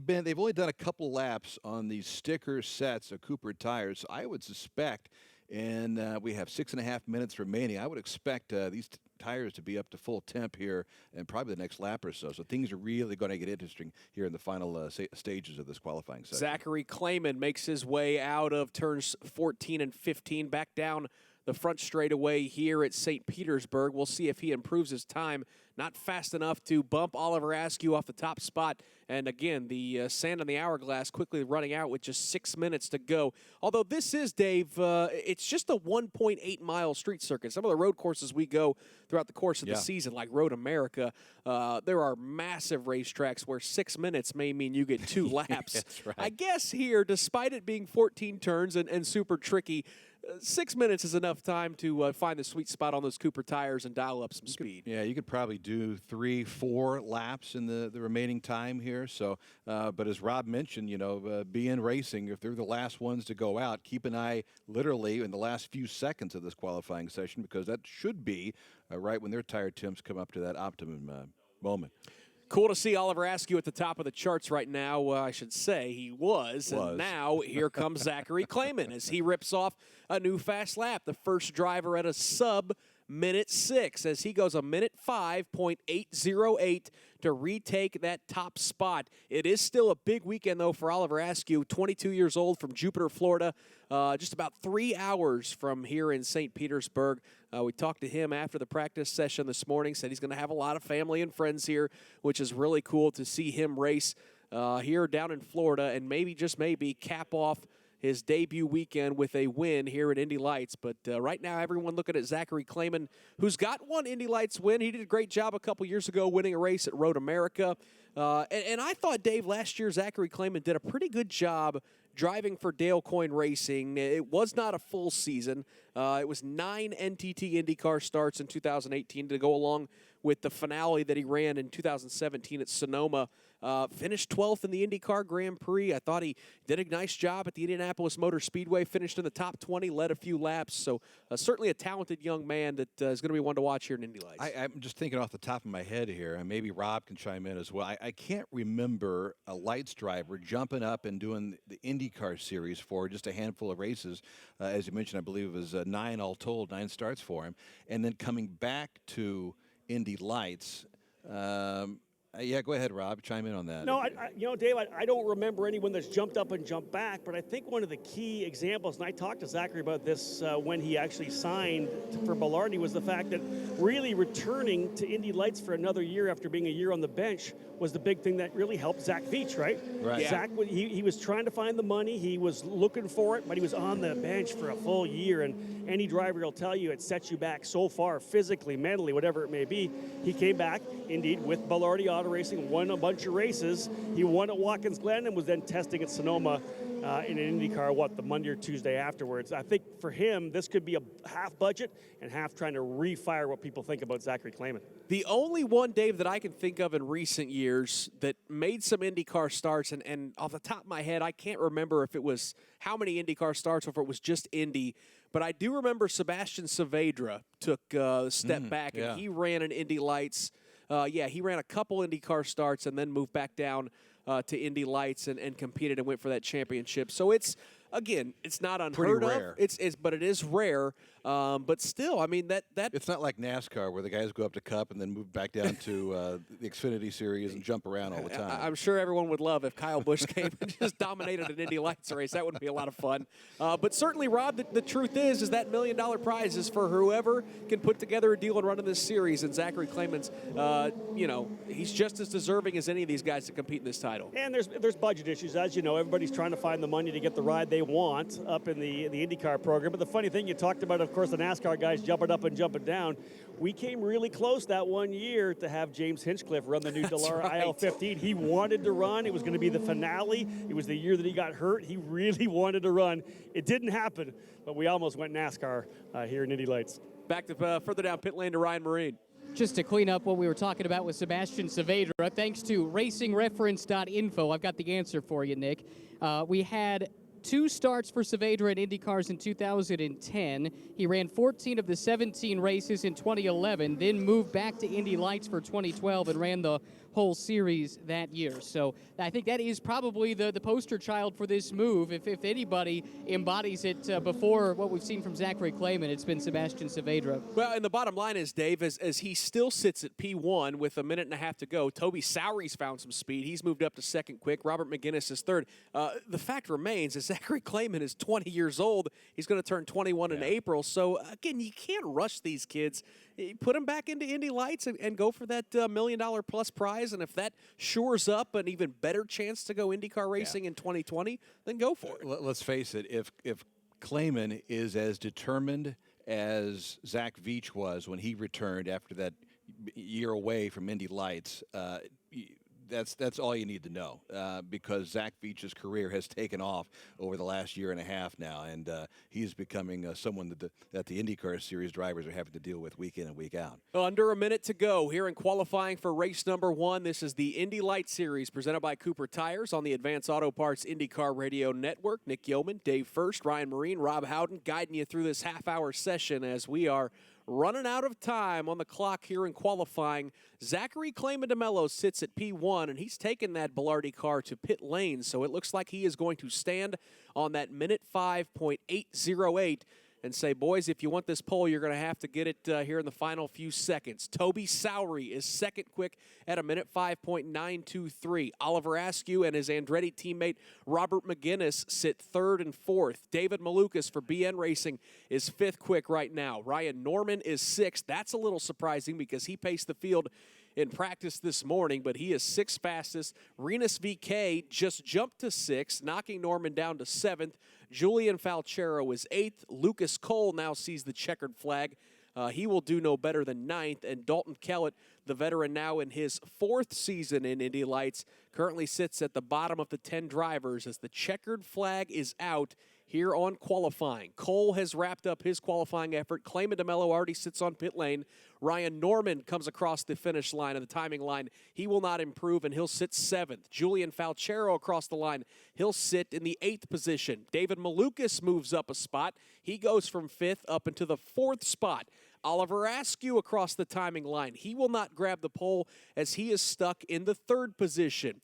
done a couple laps on these sticker sets of Cooper tires. So I would suspect, and we have 6.5 minutes remaining, I would expect these tires to be up to full temp here in probably the next lap or so. So things are really going to get interesting here in the final stages of this qualifying session. Zachary Clayman makes his way out of turns 14 and 15, back down the front straightaway here at St. Petersburg. We'll see if he improves his time. Not fast enough to bump Oliver Askew off the top spot. And again, the sand on the hourglass quickly running out with just 6 minutes to go. Although this is, Dave, it's just a 1.8-mile street circuit. Some of the road courses we go throughout the course of the season, like Road America, there are massive racetracks where 6 minutes may mean you get 2 laps. That's right. I guess here, despite it being 14 turns and super tricky, 6 minutes is enough time to find the sweet spot on those Cooper tires and dial up some speed. Yeah, you could probably do 3-4 laps in the remaining time here. So, but as Rob mentioned, be in racing. If they're the last ones to go out, keep an eye literally in the last few seconds of this qualifying session, because that should be right when their tire temps come up to that optimum moment. Cool to see Oliver Askew at the top of the charts right now. I should say he was. And now here comes Zachary Clayman as he rips off a new fast lap. The first driver at a sub-minute 6 as he goes a minute 5.808 to retake that top spot. It is still a big weekend, though, for Oliver Askew, 22 years old, from Jupiter, Florida, just about 3 hours from here in St. Petersburg. We talked to him after the practice session this morning, said he's going to have a lot of family and friends here, which is really cool to see him race here down in Florida and maybe, just maybe, cap off his debut weekend with a win here at Indy Lights. But right now, everyone looking at Zachary Clayman, who's got one Indy Lights win. He did a great job a couple years ago winning a race at Road America. And I thought, Dave, last year Zachary Clayman did a pretty good job driving for Dale Coyne Racing. It was not a full season. It was 9 NTT IndyCar starts in 2018 to go along with the finale that he ran in 2017 at Sonoma. Finished 12th in the IndyCar Grand Prix. I thought he did a nice job at the Indianapolis Motor Speedway, finished in the top 20, led a few laps. So certainly a talented young man that is going to be one to watch here in Indy Lights. I'm just thinking off the top of my head here, and maybe Rob can chime in as well. I can't remember a Lights driver jumping up and doing the IndyCar series for just a handful of races. As you mentioned, I believe it was 9 all told, 9 starts for him, and then coming back to Indy Lights. Yeah, go ahead, Rob. Chime in on that. No, Dave, I don't remember anyone that's jumped up and jumped back, but I think one of the key examples, and I talked to Zachary about this when he actually signed for Ballardi, was the fact that really returning to Indy Lights for another year after being a year on the bench was the big thing that really helped Zach Veach, right? Right. Yeah. Zach, he was trying to find the money. He was looking for it, but he was on the bench for a full year, and any driver will tell you it sets you back so far, physically, mentally, whatever it may be. He came back, indeed, with Ballardi Auto Racing, won a bunch of races. He won at Watkins Glen and was then testing at Sonoma in an IndyCar, the Monday or Tuesday afterwards. I think for him, this could be a half budget and half trying to refire what people think about Zachary Clayman. The only one, Dave, that I can think of in recent years that made some IndyCar starts, and off the top of my head, I can't remember if it was how many IndyCar starts or if it was just Indy, but I do remember Sebastian Saavedra took a step back, and he ran in Indy Lights. He ran a couple IndyCar starts and then moved back down to Indy Lights and competed and went for that championship. So it's again, it's not Pretty unheard rare. of. But it is rare. But still, I mean, that It's not like NASCAR where the guys go up to Cup and then move back down to the Xfinity Series and jump around all the time. I'm sure everyone would love if Kyle Busch came and just dominated an Indy Lights race. That would be a lot of fun. But certainly, Rob, the truth is that $1 million prize is for whoever can put together a deal and run in this series. And Zachary Clayman's, he's just as deserving as any of these guys to compete in this title. And there's budget issues, as you know. Everybody's trying to find the money to get the ride they want up in the IndyCar program. But the funny thing, you talked about, of course, the NASCAR guys jumping up and jumping down. We came really close that one year to have James Hinchcliffe run the new Dallara right. IL-15. He wanted to run. It was going to be the finale. It was the year that he got hurt. He really wanted to run. It didn't happen, but we almost went NASCAR here in Indy Lights. Back to further down pit lane to Ryan Marine. Just to clean up what we were talking about with Sebastian Saavedra, thanks to racingreference.info, I've got the answer for you, Nick. We had 2 starts for Saavedra in IndyCars in 2010. He ran 14 of the 17 races in 2011, then moved back to Indy Lights for 2012 and ran the whole series that year. So I think that is probably the poster child for this move. If anybody embodies it before what we've seen from Zachary Clayman, it's been Sebastian Saavedra. Well, and the bottom line is, Dave, as he still sits at P1 with a minute and a half to go, Toby Sowery's found some speed. He's moved up to second quick. Robert McGinnis is third. The fact remains is Zachary Clayman is 20 years old. He's going to turn 21 in April. So, again, you can't rush these kids. Put them back into Indy Lights and go for that $1 million plus prize. And if that shores up an even better chance to go IndyCar racing in 2020, then go for it. Let's face it, if Clayman is as determined as Zach Veach was when he returned after that year away from Indy Lights, that's all you need to know, because Zach Veach's career has taken off over the last year and a half now, and he's becoming someone that the IndyCar Series drivers are having to deal with week in and week out. Under a minute to go here in qualifying for race number 1. This is the Indy Lights Series presented by Cooper Tires on the Advanced Auto Parts IndyCar Radio Network. Nick Yeoman, Dave First, Ryan Marine, Rob Howden guiding you through this half-hour session as we are running out of time on the clock here in qualifying. Zachary Clayman DeMello sits at P1, and he's taken that Bilardi car to pit lane, so it looks like he is going to stand on that minute 5.808 and say, boys, if you want this pole, you're going to have to get it here in the final few seconds. Toby Sowery is second quick at a minute 5.923. Oliver Askew and his Andretti teammate Robert McGinnis sit third and fourth. David Malukas for BN Racing is fifth quick right now. Ryan Norman is sixth. That's a little surprising because he paced the field in practice this morning, but he is sixth fastest. Renus VK just jumped to sixth, knocking Norman down to seventh. Julian Falchero is eighth. Lucas Cole now sees the checkered flag. He will do no better than ninth. And Dalton Kellett, the veteran now in his fourth season in Indy Lights, currently sits at the bottom of the 10 drivers as the checkered flag is out here on qualifying. Cole has wrapped up his qualifying effort. Clayman DeMello already sits on pit lane. Ryan Norman comes across the finish line and the timing line. He will not improve, and he'll sit seventh. Julian Falchero across the line. He'll sit in the eighth position. David Malukas moves up a spot. He goes from fifth up into the fourth spot. Oliver Askew across the timing line. He will not grab the pole as he is stuck in the third position.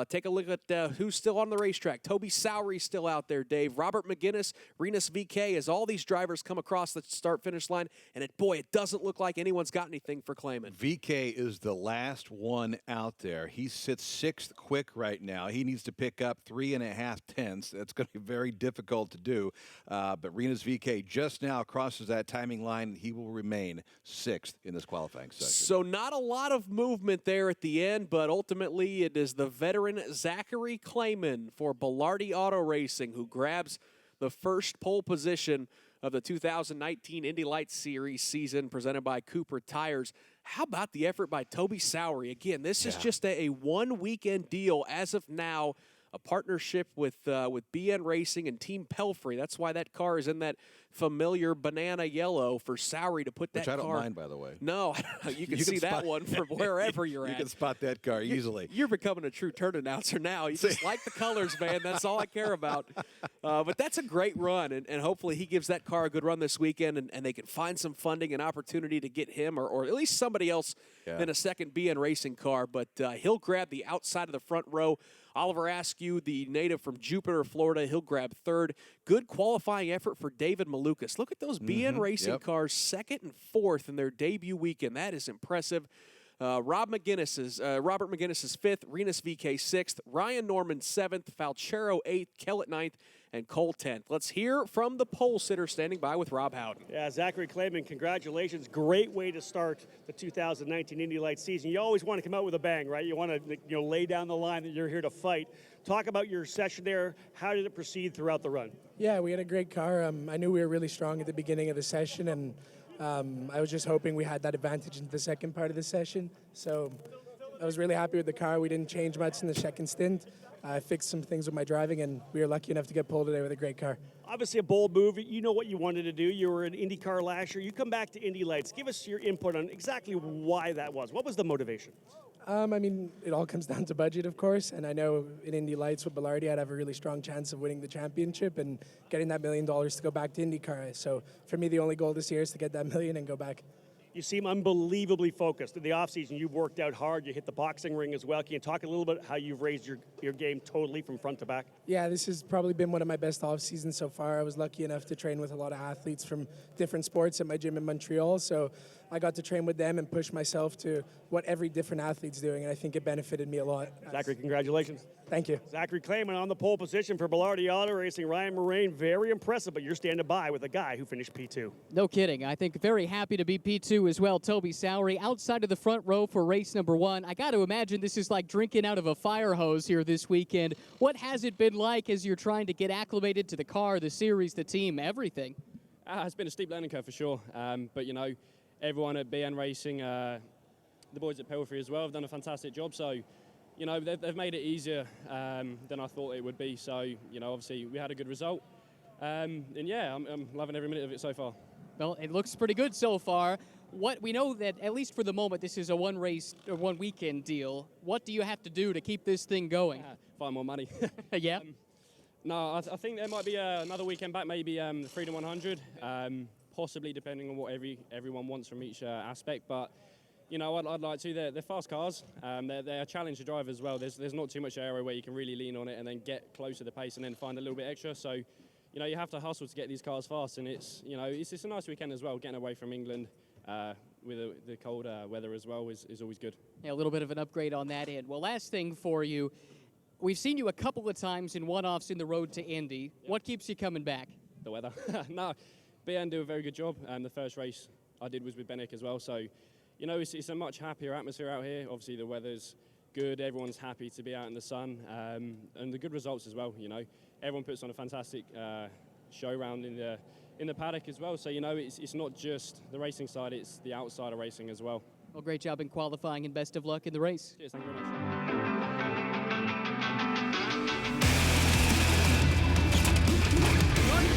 Take a look at who's still on the racetrack. Toby Sowery still out there, Dave. Robert McGinnis, Renus VK, as all these drivers come across the start-finish line. And, it doesn't look like anyone's got anything for Clayman. VK is the last one out there. He sits sixth quick right now. He needs to pick up 3.5 tenths. That's going to be very difficult to do. But Renus VK just now crosses that timing line. He will remain sixth in this qualifying session. So not a lot of movement there at the end, but ultimately it is the veteran Zachary Clayman for Bilardi Auto Racing who grabs the first pole position of the 2019 Indy Lights Series season presented by Cooper Tires. How about the effort by Toby Sowery? Again, this is just a one-weekend deal as of now, a partnership with BN Racing and Team Pelfrey. That's why that car is in that familiar banana yellow for Sowery to put that car. Which I don't mind, by the way. No, you can see that one from wherever you're at. You can spot that car easily. You're becoming a true turn announcer now. You just like the colors, man. That's all I care about. But that's a great run, and hopefully he gives that car a good run this weekend, and they can find some funding and opportunity to get him or at least somebody else in a second BN Racing car. But he'll grab the outside of the front row Oliver Askew, the native from Jupiter, Florida, he'll grab third. Good qualifying effort for David Malukas. Look at those BN Racing cars, second and fourth in their debut weekend. That is impressive. Robert McGinnis is fifth, Renus VK sixth, Ryan Norman seventh, Falchero eighth, Kellett ninth, and Cole 10th. Let's hear from the pole sitter standing by with Rob Howden. Yeah, Zachary Clayman, congratulations. Great way to start the 2019 Indy Lights season. You always want to come out with a bang, right? You want to lay down the line that you're here to fight. Talk about your session there. How did it proceed throughout the run? Yeah, we had a great car. I knew we were really strong at the beginning of the session, and I was just hoping we had that advantage in the second part of the session. So I was really happy with the car. We didn't change much in the second stint. I fixed some things with my driving, and we were lucky enough to get pole today with a great car. Obviously a bold move. You know what you wanted to do. You were an IndyCar last year. You come back to Indy Lights. Give us your input on exactly why that was. What was the motivation? I mean, it all comes down to budget, of course, and I know in Indy Lights with Bilardi, I'd have a really strong chance of winning the championship and getting that $1 million to go back to IndyCar. So for me, the only goal this year is to get that $1 million and go back. You seem unbelievably focused. In the offseason, you've worked out hard. You hit the boxing ring as well. Can you talk a little bit how you've raised your game totally from front to back? Yeah, this has probably been one of my best off seasons so far. I was lucky enough to train with a lot of athletes from different sports at my gym in Montreal. So I got to train with them and push myself to what every different athlete's doing, and I think it benefited me a lot. Zachary, congratulations. Thank you. Zachary Clayman on the pole position for Bilardi Auto Racing. Ryan Moraine, very impressive, but you're standing by with a guy who finished P2. No kidding. I think very happy to be P2 as well. Toby Sowery outside of the front row for race number 1. I got to imagine this is like drinking out of a fire hose here this weekend. What has it been like as you're trying to get acclimated to the car, the series, the team, everything? It's been a steep learning curve for sure. But, you know, everyone at BN Racing, the boys at Pelfrey as well, have done a fantastic job. So, you know, they've made it easier than I thought it would be. So, you know, obviously we had a good result. And yeah, I'm loving every minute of it so far. Well, it looks pretty good so far. What we know that, at least for the moment, this is a one race or one weekend deal. What do you have to do to keep this thing going? Find more money. Yeah. No, I think there might be another weekend back, maybe the Freedom 100, possibly depending on what everyone wants from each aspect. But you know, I'd like to. They're fast cars. They're a challenge to drive as well. There's not too much area where you can really lean on it and then get close to the pace and then find a little bit extra. So, you know, you have to hustle to get these cars fast, and it's a nice weekend as well. Getting away from England with the cold weather as well is always good. Yeah, a little bit of an upgrade on that end. Well, last thing for you. We've seen you a couple of times in one-offs in the road to Indy. Yep. What keeps you coming back? The weather. No, BN do a very good job. The first race I did was with Benek as well. So, you know, it's a much happier atmosphere out here. Obviously, the weather's good. Everyone's happy to be out in the sun. And the good results as well, you know. Everyone puts on a fantastic show round in the paddock as well. So, you know, it's not just the racing side, it's the outside of racing as well. Well, great job in qualifying and best of luck in the race. Cheers, thank you very much.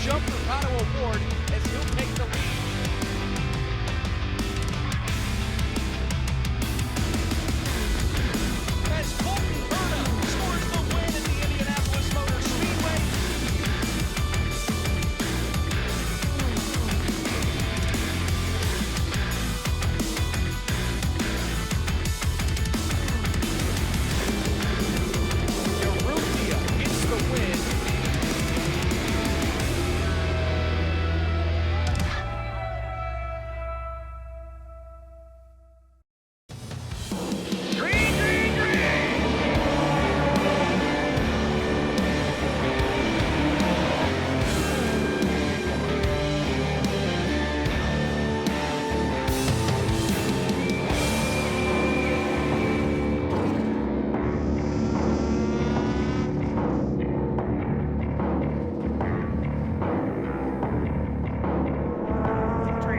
Jumper Auto Award as he'll take the lead. As Colton Herta scores the win at the Indianapolis Motor Speedway. Urrutia gets the win.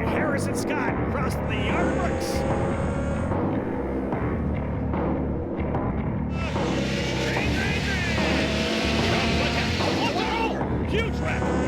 Harrison Scott across the yard bricks. Huge wreck.